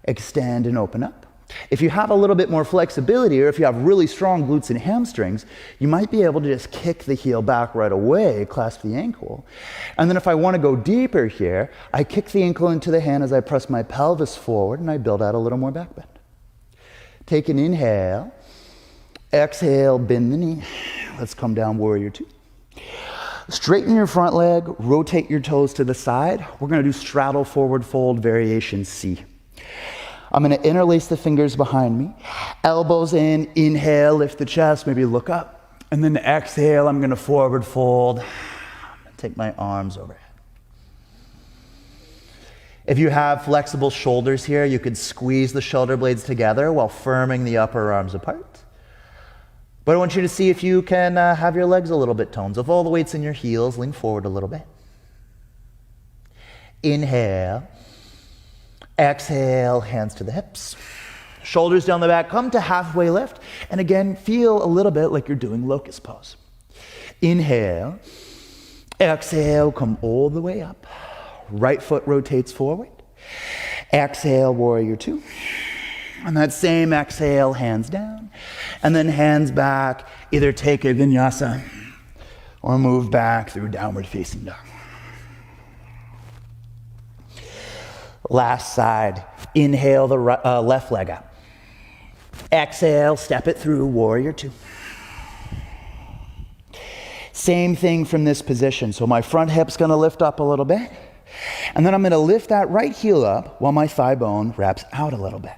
extend and open up. If you have a little bit more flexibility, or if you have really strong glutes and hamstrings, you might be able to just kick the heel back right away, clasp the ankle. And then if I want to go deeper here, I kick the ankle into the hand as I press my pelvis forward and I build out a little more back bend. Take an inhale. Exhale, bend the knee. Let's come down, warrior 2. Straighten your front leg, rotate your toes to the side. We're going to do straddle forward fold variation C. I'm going to interlace the fingers behind me. Elbows in, inhale, lift the chest, maybe look up. And then exhale, I'm going to forward fold. Take my arms overhead. If you have flexible shoulders here, you could squeeze the shoulder blades together while firming the upper arms apart. But I want you to see if you can have your legs a little bit toned. So if all the weight's in your heels, lean forward a little bit. Inhale. Exhale, hands to the hips. Shoulders down the back, come to halfway lift. And again, feel a little bit like you're doing locust pose. Inhale. Exhale, come all the way up. Right foot rotates forward. Exhale, warrior 2. On that same exhale, hands down. And then hands back. Either take a vinyasa or move back through downward facing dog. Last side. Inhale the left leg up. Exhale, step it through, warrior 2. Same thing from this position. So my front hip's gonna lift up a little bit, and then I'm gonna lift that right heel up while my thigh bone wraps out a little bit.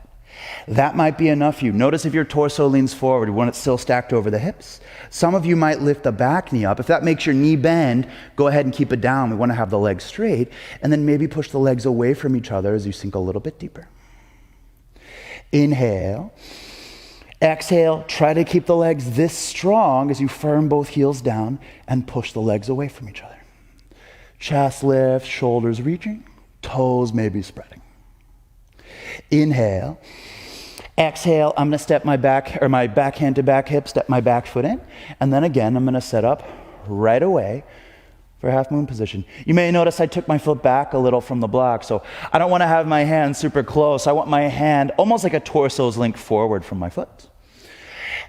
That might be enough for you. Notice if your torso leans forward, when it's still stacked over the hips. Some of you might lift the back knee up. If that makes your knee bend, go ahead and keep it down. We wanna have the legs straight, and then maybe push the legs away from each other as you sink a little bit deeper. Inhale. Exhale, try to keep the legs this strong as you firm both heels down and push the legs away from each other. Chest lift, shoulders reaching, toes maybe spreading. Inhale. Exhale, I'm gonna step my backhand to back hip, step my back foot in, and then again, I'm gonna set up right away for half moon position. You may notice I took my foot back a little from the block, so I don't wanna have my hand super close. I want my hand almost like a torso's linked forward from my foot.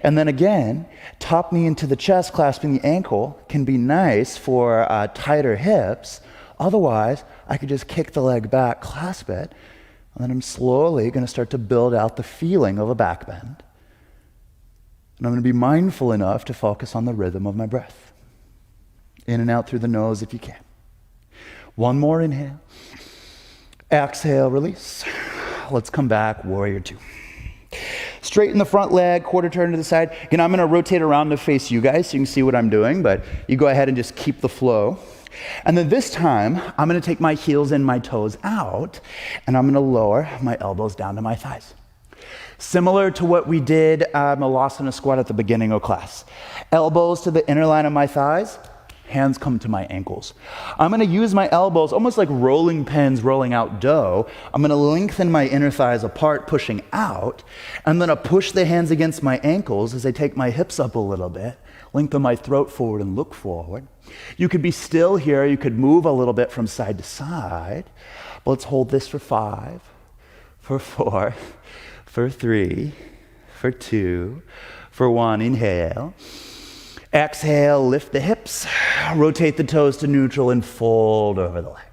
And then again, top knee into the chest, clasping the ankle can be nice for tighter hips. Otherwise, I could just kick the leg back, clasp it, and then I'm slowly gonna start to build out the feeling of a back bend. And I'm gonna be mindful enough to focus on the rhythm of my breath. In and out through the nose if you can. One more inhale. Exhale, release. Let's come back, warrior two. Straighten the front leg, quarter turn to the side. Again, I'm gonna rotate around to face you guys so you can see what I'm doing, but you go ahead and just keep the flow. And then this time, I'm gonna take my heels and my toes out, and I'm gonna lower my elbows down to my thighs. Similar to what we did Malasana squat at the beginning of class. Elbows to the inner line of my thighs, hands come to my ankles. I'm gonna use my elbows almost like rolling pins rolling out dough. I'm gonna lengthen my inner thighs apart, pushing out. I'm gonna push the hands against my ankles as I take my hips up a little bit, lengthen my throat forward and look forward. You could be still here, you could move a little bit from side to side. But let's hold this for 5, for 4, for 3, for 2, for 1, inhale. Exhale, lift the hips, rotate the toes to neutral and fold over the legs.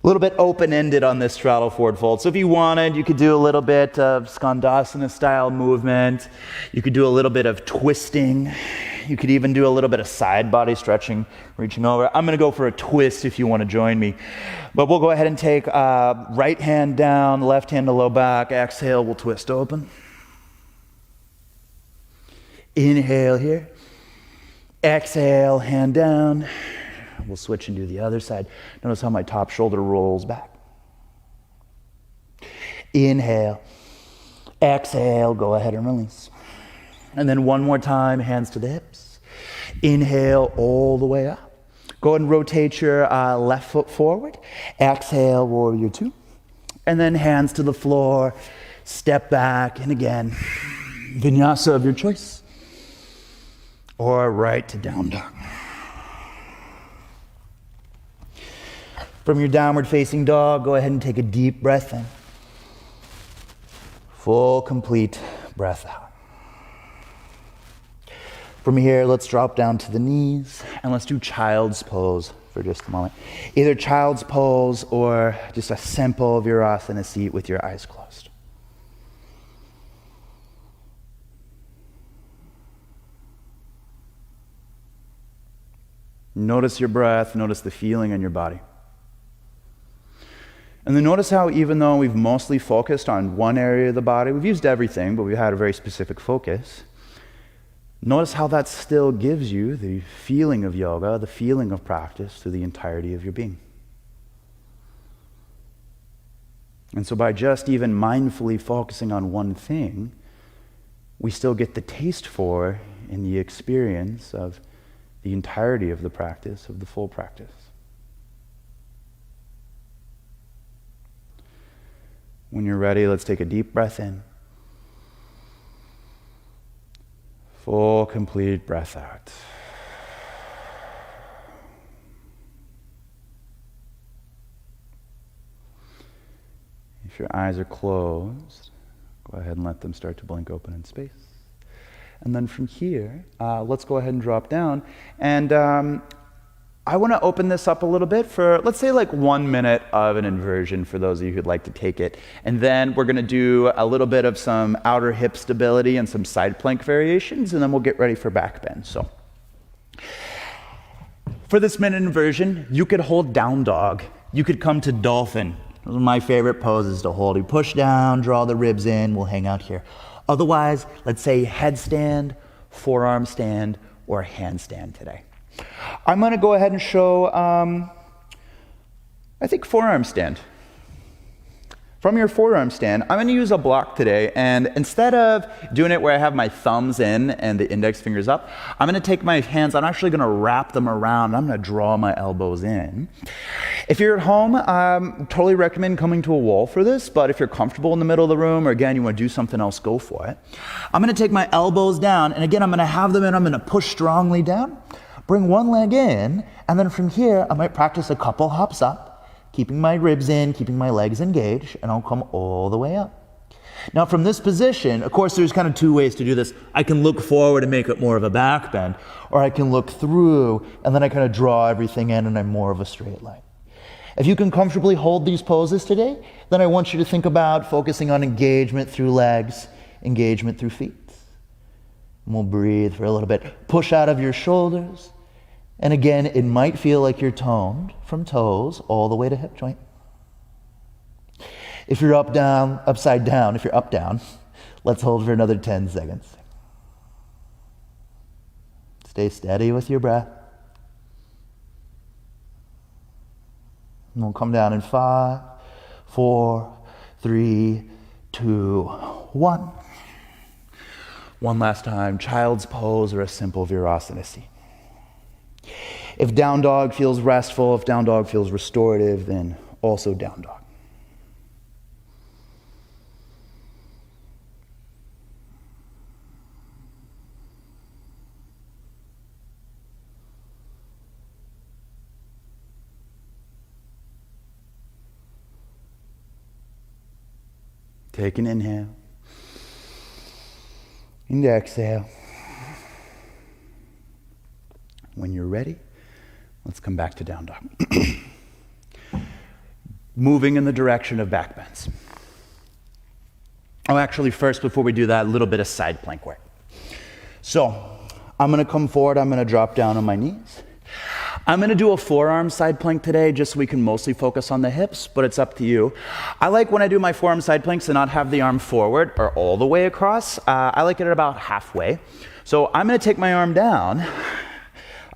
A little bit open-ended on this straddle forward fold. So if you wanted, you could do a little bit of Skandasana style movement. You could do a little bit of twisting. You could even do a little bit of side body stretching, reaching over. I'm gonna go for a twist if you wanna join me. But we'll go ahead and take right hand down, left hand to low back. Exhale, we'll twist open. Inhale here. Exhale, hand down. We'll switch and do the other side. Notice how my top shoulder rolls back. Inhale. Exhale, go ahead and release. And then one more time, hands to the hips. Inhale all the way up. Go ahead and rotate your left foot forward. Exhale, warrior two. And then hands to the floor, step back, and again, vinyasa of your choice. Or right to down dog. From your downward facing dog, go ahead and take a deep breath in. Full, complete breath out. From here, let's drop down to the knees and let's do child's pose for just a moment. Either child's pose or just a simple Virasana seat with your eyes closed. Notice your breath, notice the feeling in your body. And then notice how even though we've mostly focused on one area of the body, we've used everything, but we've had a very specific focus. Notice how that still gives you the feeling of yoga, the feeling of practice through the entirety of your being. And so by just even mindfully focusing on one thing, we still get the taste for in the experience of the entirety of the practice, of the full practice. When you're ready, let's take a deep breath in. Full, complete breath out. If your eyes are closed, go ahead and let them start to blink open in space. And then from here, let's go ahead and drop down. And I want to open this up a little bit for, let's say, like 1 minute of an inversion for those of you who'd like to take it. And then we're going to do a little bit of some outer hip stability and some side plank variations, and then we'll get ready for back bend. So For this minute inversion, you could hold down dog. You could come to dolphin. Those are my favorite poses to hold. You push down, draw the ribs in, we'll hang out here. Otherwise, let's say headstand, forearm stand, or handstand today. I'm gonna go ahead and show, I think forearm stand. From your forearm stand, I'm gonna use a block today, and instead of doing it where I have my thumbs in and the index fingers up, I'm gonna take my hands, I'm actually gonna wrap them around, I'm gonna draw my elbows in. If you're at home, totally recommend coming to a wall for this, but if you're comfortable in the middle of the room, or again, you wanna do something else, go for it. I'm gonna take my elbows down, and again, I'm gonna have them in, I'm gonna push strongly down, bring one leg in, and then from here, I might practice a couple hops up, keeping my ribs in, keeping my legs engaged, and I'll come all the way up. Now from this position, of course there's kind of two ways to do this. I can look forward and make it more of a back bend, or I can look through and then I kind of draw everything in and I'm more of a straight line. If you can comfortably hold these poses today, then I want you to think about focusing on engagement through legs, engagement through feet. And we'll breathe for a little bit. Push out of your shoulders. And again, it might feel like you're toned from toes all the way to hip joint. If you're up, down, upside down, if you're up, down, let's hold for another 10 seconds. Stay steady with your breath. And we'll come down in 5, 4, 3, 2, 1. One last time, child's pose or a simple Virasana seat. If down dog feels restful, if down dog feels restorative, then also down dog. Take an inhale and exhale. When you're ready, let's come back to down dog. Moving in the direction of back bends. Oh, actually, first, before we do that, a little bit of side plank work. So, I'm gonna come forward, I'm gonna drop down on my knees. I'm gonna do a forearm side plank today, just so we can mostly focus on the hips, but it's up to you. I like when I do my forearm side planks to not have the arm forward or all the way across. I like it at about halfway. So I'm gonna take my arm down,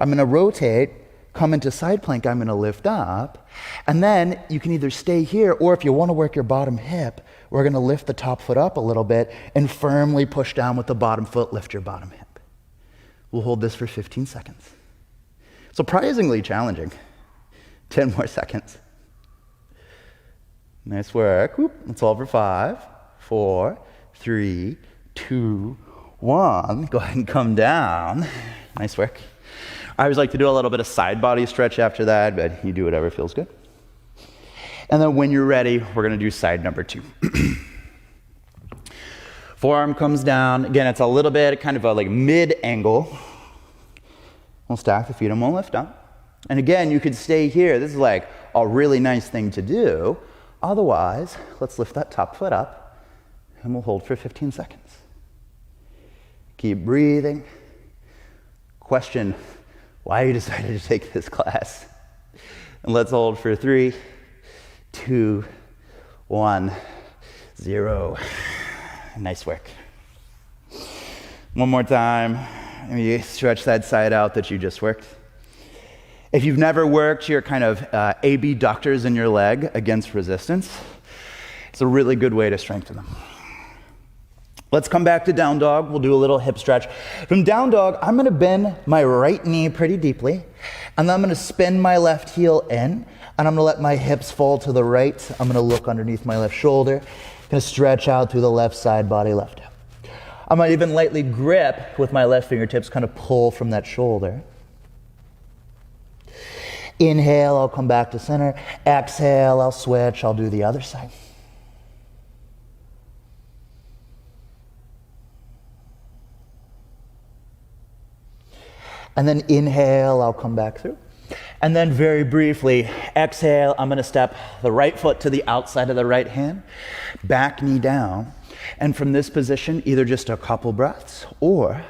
I'm gonna rotate, come into side plank, I'm gonna lift up, and then you can either stay here, or if you wanna work your bottom hip, we're gonna lift the top foot up a little bit and firmly push down with the bottom foot, lift your bottom hip. We'll hold this for 15 seconds. Surprisingly challenging. 10 more seconds. Nice work. Whoop. Let's hold for 5, 4, 3, 2, 1. Go ahead and come down. Nice work. I always like to do a little bit of side body stretch after that, but you do whatever feels good. And then when you're ready, we're gonna do side number 2. Forearm comes down. Again, it's a little bit kind of a like mid-angle. We'll stack the feet and we'll lift up. And again, you could stay here. This is like a really nice thing to do. Otherwise, let's lift that top foot up and we'll hold for 15 seconds. Keep breathing. Question, why you decided to take this class. And let's hold for 3, 2, 1, 0. Nice work. One more time. Maybe stretch that side out that you just worked. If you've never worked your kind of abductors in your leg against resistance, it's a really good way to strengthen them. Let's come back to down dog. We'll do a little hip stretch. From down dog, I'm gonna bend my right knee pretty deeply, and then I'm gonna spin my left heel in, and I'm gonna let my hips fall to the right. I'm gonna look underneath my left shoulder, gonna stretch out through the left side body, left hip. I might even lightly grip with my left fingertips, kind of pull from that shoulder. Inhale, I'll come back to center. Exhale, I'll switch, I'll do the other side. And then inhale, I'll come back through. And then very briefly, exhale, I'm gonna step the right foot to the outside of the right hand, back knee down. And from this position, either just a couple breaths, or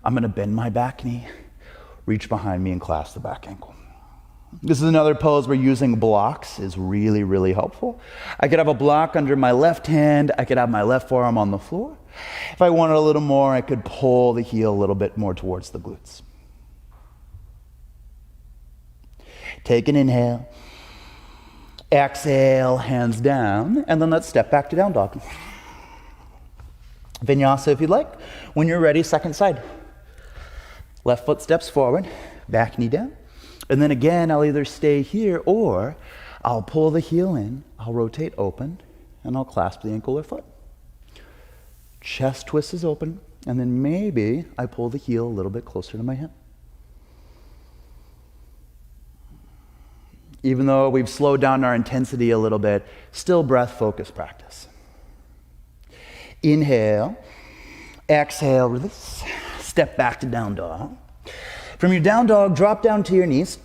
I'm gonna bend my back knee, reach behind me and clasp the back ankle. This is another pose where using blocks is really, really helpful. I could have a block under my left hand. I could have my left forearm on the floor. If I wanted a little more, I could pull the heel a little bit more towards the glutes. Take an inhale. Exhale, hands down, and then let's step back to down dog. Vinyasa if you'd like. When you're ready, second side. Left foot steps forward, back knee down. And then again, I'll either stay here or I'll pull the heel in, I'll rotate open, and I'll clasp the ankle or foot. Chest twist is open, and then maybe I pull the heel a little bit closer to my hip. Even though we've slowed down our intensity a little bit, still breath-focused practice. Inhale, exhale, release. Step back to down dog. From your down dog, drop down to your knees.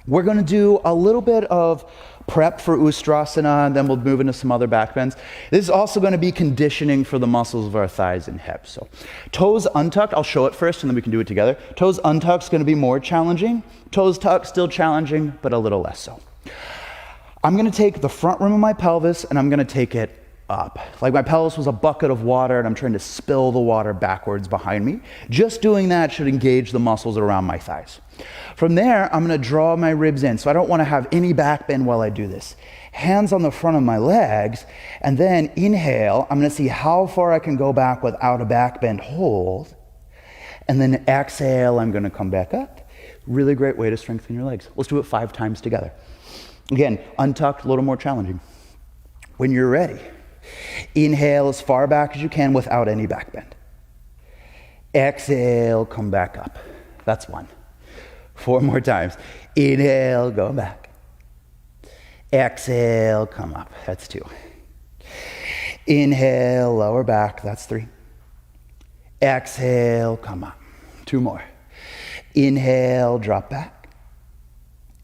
We're going to do a little bit of prep for Ustrasana, and then we'll move into some other back bends. This is also going to be conditioning for the muscles of our thighs and hips. So toes untucked, I'll show it first and then we can do it together. Toes untucked is going to be more challenging. Toes tucked, still challenging, but a little less so. I'm going to take the front rim of my pelvis and I'm going to take it up. Like my pelvis was a bucket of water and I'm trying to spill the water backwards behind me. Just doing that should engage the muscles around my thighs. From there, I'm going to draw my ribs in. So I don't want to have any back bend while I do this. Hands on the front of my legs, and then inhale. I'm going to see how far I can go back without a back bend hold. And then exhale, I'm going to come back up. Really great way to strengthen your legs. Let's do it 5 times together. Again, untucked, a little more challenging. When you're ready, inhale as far back as you can without any back bend. Exhale, come back up. That's 1. 4 more times. Inhale, go back. Exhale, come up. That's 2. Inhale, lower back. That's 3. Exhale, come up. 2 more. Inhale, drop back.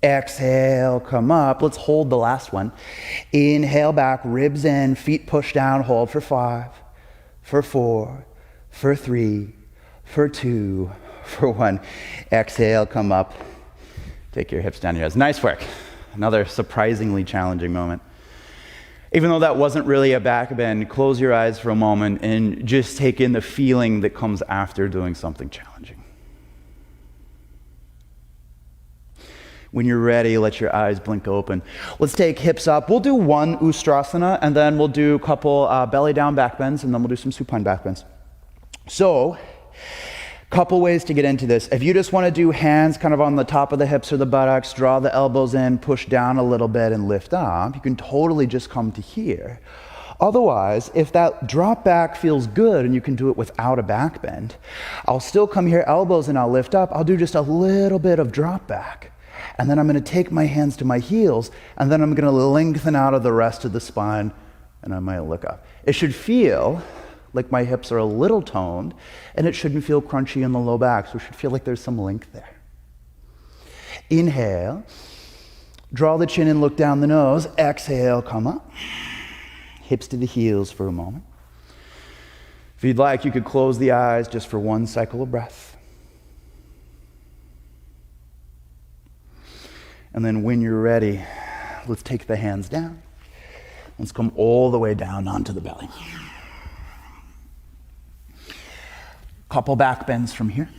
Exhale, come up. Let's hold the last one. Inhale back, ribs in, feet push down, hold for 5, for 4, for 3, for 2, for 1. Exhale, come up. Take your hips down your heads. Nice work. Another surprisingly challenging moment. Even though that wasn't really a back bend, close your eyes for a moment and just take in the feeling that comes after doing something challenging. When you're ready, let your eyes blink open. Let's take hips up. We'll do 1 Ustrasana, and then we'll do a couple belly down back bends, and then we'll do some supine back bends. So, couple ways to get into this. If you just want to do hands kind of on the top of the hips or the buttocks, draw the elbows in, push down a little bit, and lift up, you can totally just come to here. Otherwise, if that drop back feels good and you can do it without a back bend, I'll still come here, elbows, and I'll lift up. I'll do just a little bit of drop back. And then I'm going to take my hands to my heels, and then I'm going to lengthen out of the rest of the spine, and I might look up. It should feel like my hips are a little toned, and it shouldn't feel crunchy in the low back, so it should feel like there's some length there. Inhale, draw the chin and look down the nose. Exhale, come up. Hips to the heels for a moment. If you'd like, you could close the eyes just for 1 cycle of breath. And then when you're ready, let's take the hands down. Let's come all the way down onto the belly. Couple back bends from here.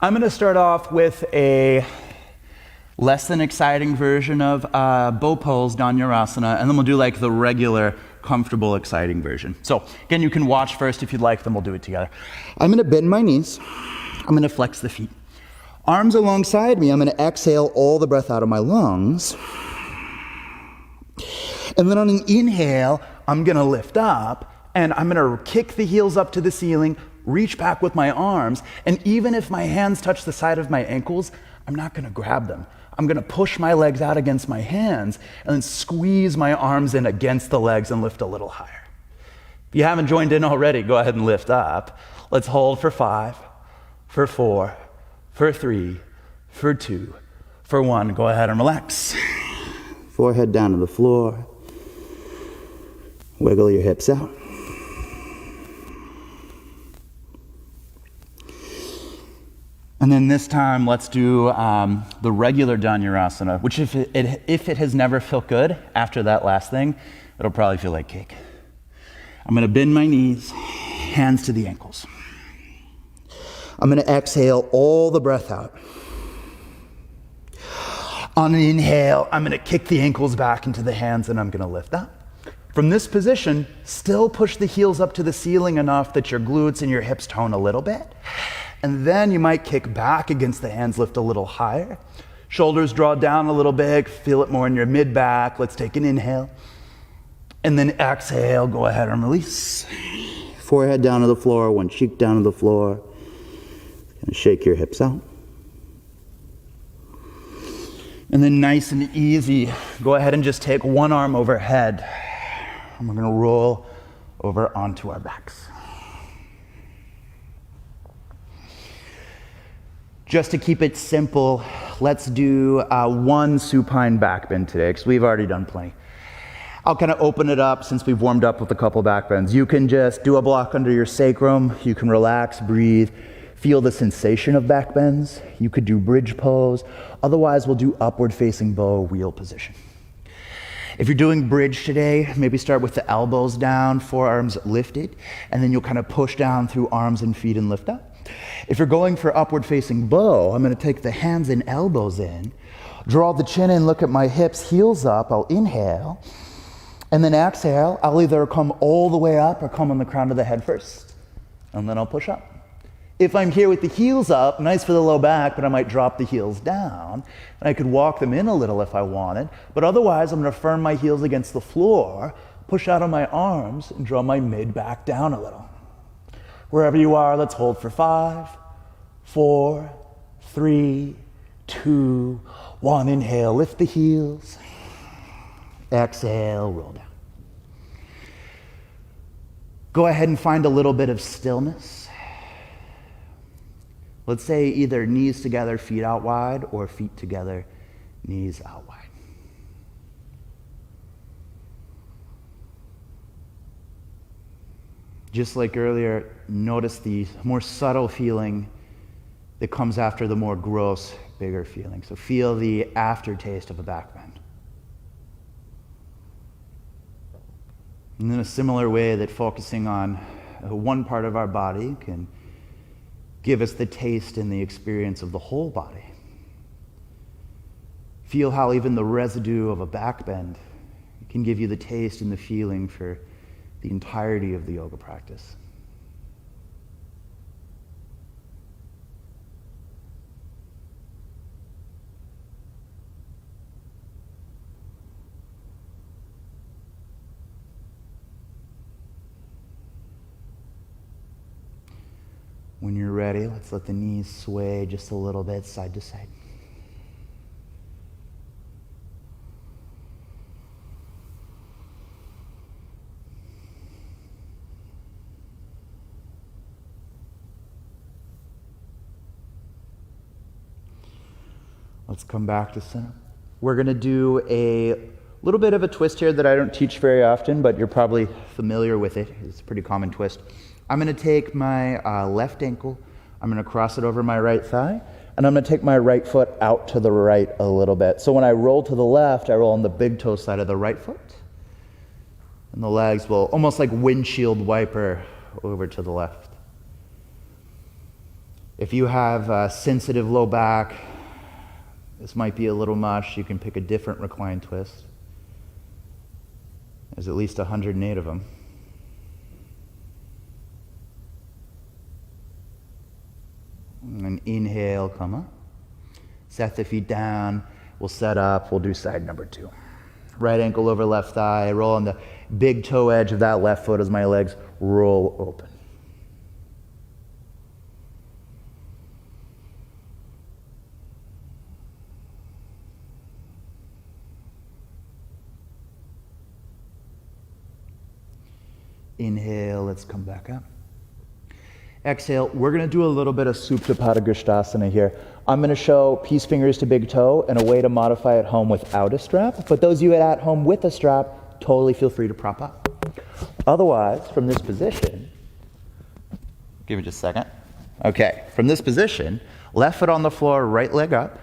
I'm going to start off with a less than exciting version of bow pose, Dhanurasana, and then we'll do like the regular, comfortable, exciting version. So again, you can watch first if you'd like, then we'll do it together. I'm going to bend my knees. I'm going to flex the feet. Arms alongside me, I'm going to exhale all the breath out of my lungs. And then on an inhale, I'm going to lift up, and I'm going to kick the heels up to the ceiling, reach back with my arms, and even if my hands touch the side of my ankles, I'm not going to grab them. I'm going to push my legs out against my hands and then squeeze my arms in against the legs and lift a little higher. If you haven't joined in already, go ahead and lift up. Let's hold for 5, for 4, for 3, for 2, for 1. Go ahead and relax. Forehead down to the floor. Wiggle your hips out. And then this time, let's do the regular Dhanurasana, which if it has never felt good after that last thing, it'll probably feel like cake. I'm gonna bend my knees, hands to the ankles. I'm gonna exhale all the breath out. On an inhale, I'm gonna kick the ankles back into the hands and I'm gonna lift up. From this position, still push the heels up to the ceiling enough that your glutes and your hips tone a little bit. And then you might kick back against the hands, lift a little higher. Shoulders draw down a little bit, feel it more in your mid-back. Let's take an inhale. And then exhale, go ahead and release. Forehead down to the floor, one cheek down to the floor. And shake your hips out. And then nice and easy, go ahead and just take one arm overhead. And we're gonna roll over onto our backs. Just to keep it simple, let's do one supine back bend today, because we've already done plenty. I'll kind of open it up since we've warmed up with a couple back bends. You can just do a block under your sacrum. You can relax, breathe, feel the sensation of back bends. You could do bridge pose. Otherwise, we'll do upward facing bow wheel position. If you're doing bridge today, maybe start with the elbows down, forearms lifted, and then you'll kind of push down through arms and feet and lift up. If you're going for upward facing bow, I'm going to take the hands and elbows in, draw the chin in, look at my hips, heels up, I'll inhale, and then exhale, I'll either come all the way up or come on the crown of the head first, and then I'll push up. If I'm here with the heels up, nice for the low back, but I might drop the heels down, and I could walk them in a little if I wanted, but otherwise I'm going to firm my heels against the floor, push out on my arms, and draw my mid back down a little. Wherever you are, let's hold for 5, 4, 3, 2, 1. Inhale, lift the heels. Exhale, roll down. Go ahead and find a little bit of stillness. Let's say either knees together, feet out wide, or feet together, knees out wide. Just like earlier, notice the more subtle feeling that comes after the more gross, bigger feeling. So feel the aftertaste of a back bend. And in a similar way that focusing on one part of our body can give us the taste and the experience of the whole body. Feel how even the residue of a back bend can give you the taste and the feeling for the entirety of the yoga practice. When you're ready, let's let the knees sway just a little bit side to side. Let's come back to center. We're going to do a little bit of a twist here that I don't teach very often, but you're probably familiar with it. It's a pretty common twist. I'm going to take my left ankle, I'm going to cross it over my right thigh, and I'm going to take my right foot out to the right a little bit. So when I roll to the left, I roll on the big toe side of the right foot, and the legs will almost like windshield wiper over to the left. If you have a sensitive low back, this might be a little much. You can pick a different recline twist. There's at least 108 of them. And inhale, come up. Set the feet down. We'll set up. We'll do side number 2. Right ankle over left thigh. Roll on the big toe edge of that left foot as my legs roll open. Inhale, let's come back up. Exhale, we're going to do a little bit of Supta Padangusthasana here. I'm going to show peace fingers to big toe and a way to modify at home without a strap. But those of you at home with a strap, totally feel free to prop up. Otherwise, from this position, give it just a second. Okay, from this position, Left foot on the floor, right leg up.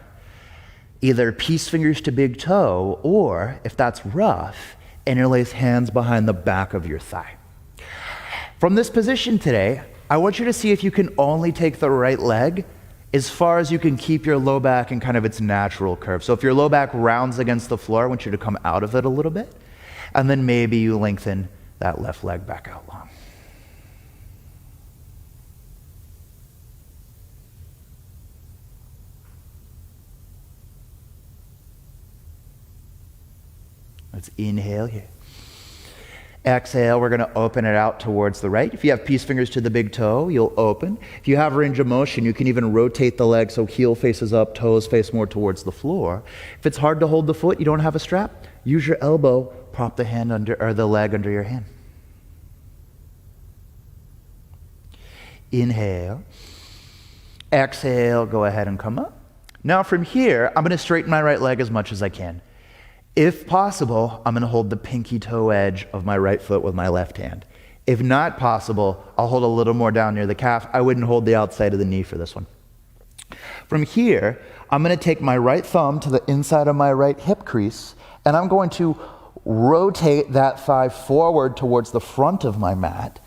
Either peace fingers to big toe, or if that's rough, interlace hands behind the back of your thigh. From this position today, I want you to see if you can only take the right leg as far as you can keep your low back in kind of its natural curve. So if your low back rounds against the floor, I want you to come out of it a little bit, and then maybe you lengthen that left leg back out long. Let's inhale here. Exhale, we're going to open it out towards the right. If you have peace fingers to the big toe, you'll open. If you have range of motion, you can even rotate the leg so heel faces up, toes face more towards the floor. If it's hard to hold the foot, you don't have a strap, use your elbow, prop the hand under, or the leg under your hand. Inhale. Exhale, go ahead and come up. Now from here, I'm going to straighten my right leg as much as I can. If possible, I'm going to hold the pinky toe edge of my right foot with my left hand. If not possible, I'll hold a little more down near the calf. I wouldn't hold the outside of the knee for this one. From here, I'm going to take my right thumb to the inside of my right hip crease, and I'm going to rotate that thigh forward towards the front of my mat,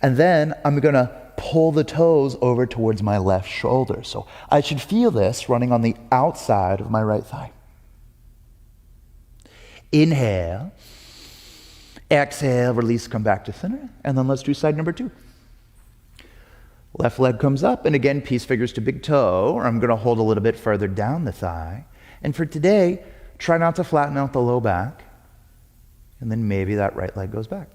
and then I'm going to pull the toes over towards my left shoulder. So I should feel this running on the outside of my right thigh. Inhale, exhale, release, come back to center, and then let's do side number 2. Left leg comes up, and again, peace fingers to big toe, or I'm going to hold a little bit further down the thigh. And for today, try not to flatten out the low back, and then maybe that right leg goes back.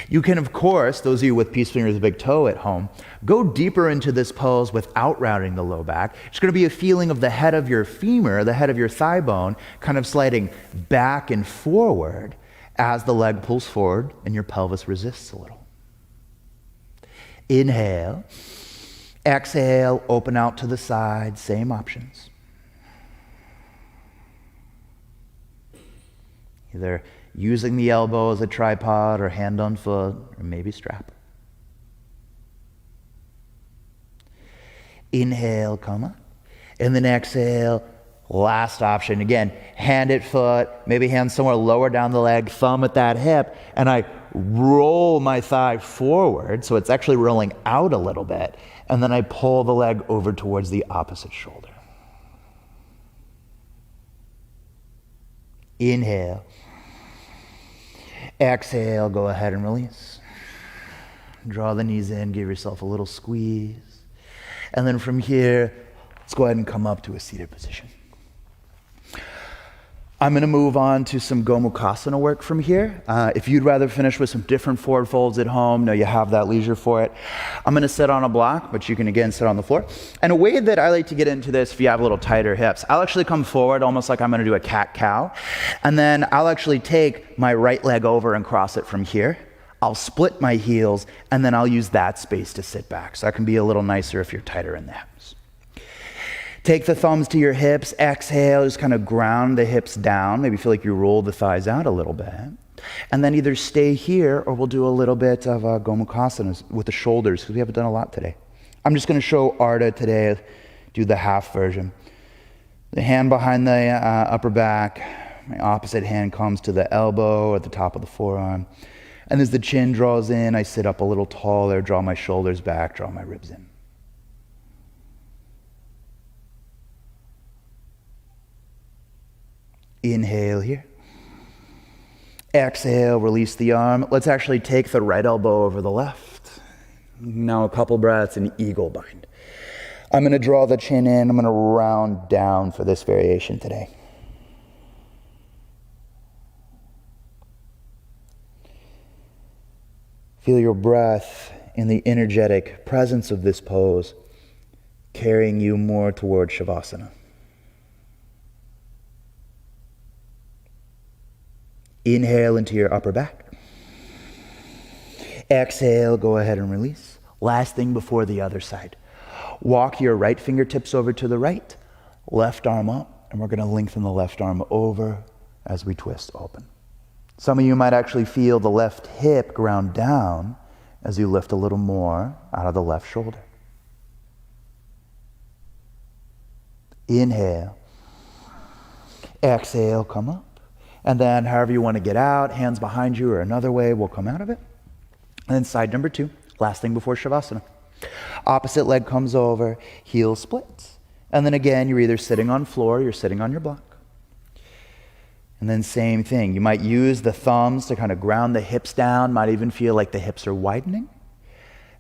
You can, of course, those of you with peace fingers to big toe at home, go deeper into this pose without rounding the low back. It's going to be a feeling of the head of your femur, the head of your thigh bone, kind of sliding back and forward as the leg pulls forward and your pelvis resists a little. Inhale. Exhale, open out to the side, same options. Either using the elbow as a tripod or hand on foot, or maybe strap. Inhale, come up. And then exhale, last option. Again, hand at foot, maybe hand somewhere lower down the leg, thumb at that hip, and I roll my thigh forward, so it's actually rolling out a little bit, and then I pull the leg over towards the opposite shoulder. Inhale. Exhale, go ahead and release. Draw the knees in, give yourself a little squeeze. And then from here, let's go ahead and come up to a seated position. I'm going to move on to some Gomukhasana work from here. If you'd rather finish with some different forward folds at home, know you have that leisure for it. I'm going to sit on a block, but you can again sit on the floor. And a way that I like to get into this, if you have a little tighter hips, I'll actually come forward almost like I'm going to do a cat-cow. And then I'll actually take my right leg over and cross it from here. I'll split my heels, and then I'll use that space to sit back. So that can be a little nicer if you're tighter in the hips. Take the thumbs to your hips, exhale, just kind of ground the hips down. Maybe feel like you roll the thighs out a little bit. And then either stay here or we'll do a little bit of Gomukhasana with the shoulders because we haven't done a lot today. I'm just going to show Arda today, do the half version. The hand behind the upper back, my opposite hand comes to the elbow at the top of the forearm. And as the chin draws in, I sit up a little taller, draw my shoulders back, draw my ribs in. Inhale here. Exhale, release the arm. Let's actually take the right elbow over the left. Now a couple breaths in eagle bind. I'm going to draw the chin in. I'm going to round down for this variation today. Feel your breath in the energetic presence of this pose, carrying you more toward Shavasana. Inhale into your upper back. Exhale, go ahead and release. Last thing before the other side. Walk your right fingertips over to the right, left arm up, and we're going to lengthen the left arm over as we twist open. Some of you might actually feel the left hip ground down as you lift a little more out of the left shoulder. Inhale. Exhale, come up. And then however you want to get out, hands behind you or another way, we'll come out of it. And then side number 2, last thing before Shavasana. Opposite leg comes over, heel splits. And then again, you're either sitting on floor or you're sitting on your block. And then same thing. You might use the thumbs to kind of ground the hips down, might even feel like the hips are widening.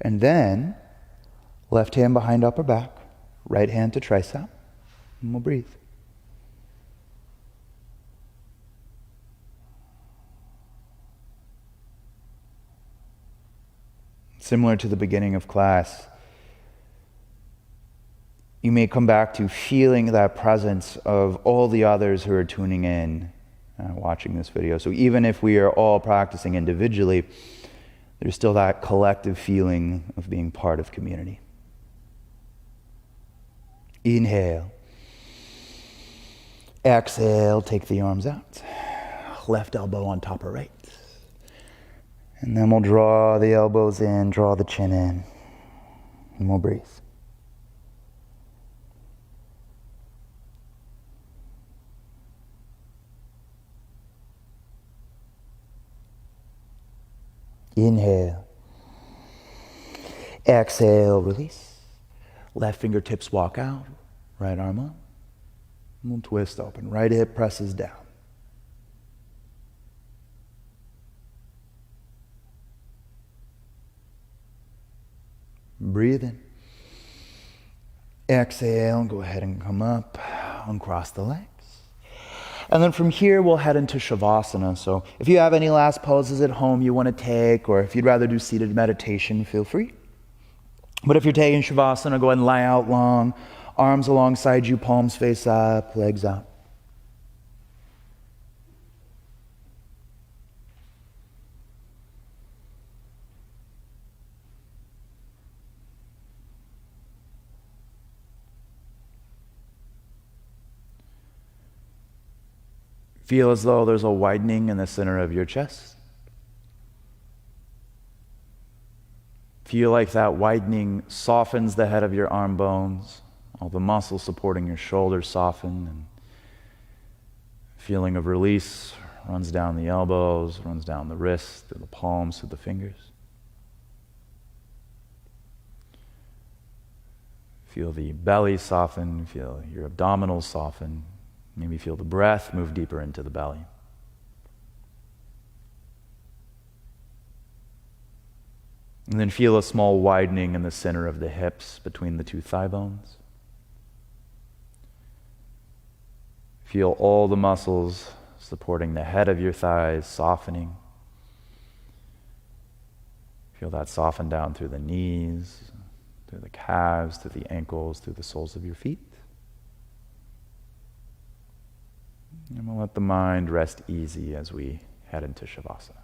And then left hand behind upper back, right hand to tricep, and we'll breathe. Similar to the beginning of class, you may come back to feeling that presence of all the others who are tuning in, watching this video. So even if we are all practicing individually, there's still that collective feeling of being part of community. Inhale. Exhale, take the arms out. Left elbow on top of right. And then we'll draw the elbows in, draw the chin in, and we'll breathe. Inhale. Exhale, release. Left fingertips walk out, right arm up. And we'll twist open. Right hip presses down. Breathe in. Exhale, go ahead and come up, uncross the legs. And then from here, we'll head into Shavasana. So if you have any last poses at home you want to take, or if you'd rather do seated meditation, feel free. But if you're taking Shavasana, go ahead and lie out long, arms alongside you, palms face up, legs up. Feel as though there's a widening in the center of your chest. Feel like that widening softens the head of your arm bones. All the muscles supporting your shoulders soften, and feeling of release runs down the elbows, runs down the wrists, through the palms, through the fingers. Feel the belly soften, feel your abdominals soften. Maybe feel the breath move deeper into the belly. And then feel a small widening in the center of the hips between the two thigh bones. Feel all the muscles supporting the head of your thighs softening. Feel that soften down through the knees, through the calves, through the ankles, through the soles of your feet. And we'll let the mind rest easy as we head into Shavasana.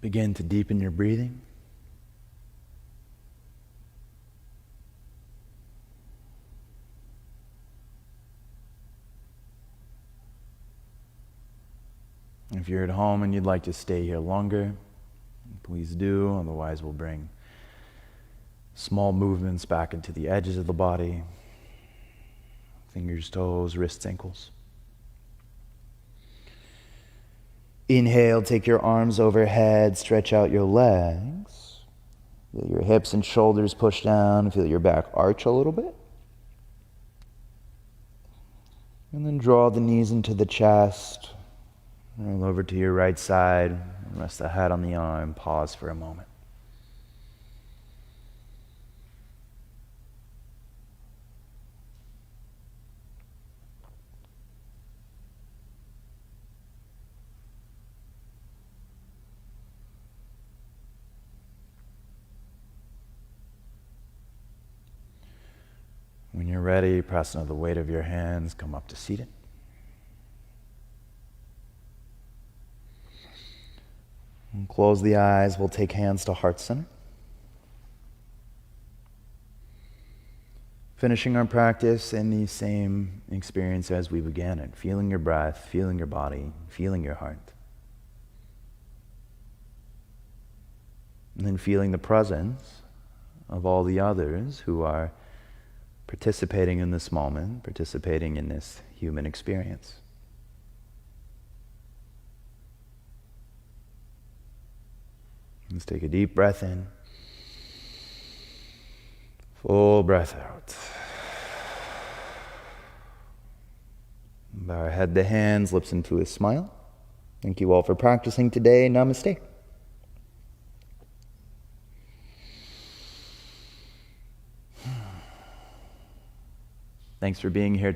Begin to deepen your breathing. If you're at home and you'd like to stay here longer, please do. Otherwise, we'll bring small movements back into the edges of the body. Fingers, toes, wrists, ankles. Inhale, take your arms overhead, stretch out your legs. Feel your hips and shoulders push down. Feel your back arch a little bit. And then draw the knees into the chest. Roll over to your right side. Rest the head on the arm. Pause for a moment. When you're ready, press under the weight of your hands. Come up to seated. And close the eyes. We'll take hands to heart center. Finishing our practice in the same experience as we began it. Feeling your breath, feeling your body, feeling your heart. And then feeling the presence of all the others who are participating in this moment, participating in this human experience. Let's take a deep breath in. Full breath out. Bow our head to hands, lips into a smile. Thank you all for practicing today. Namaste. Thanks for being here.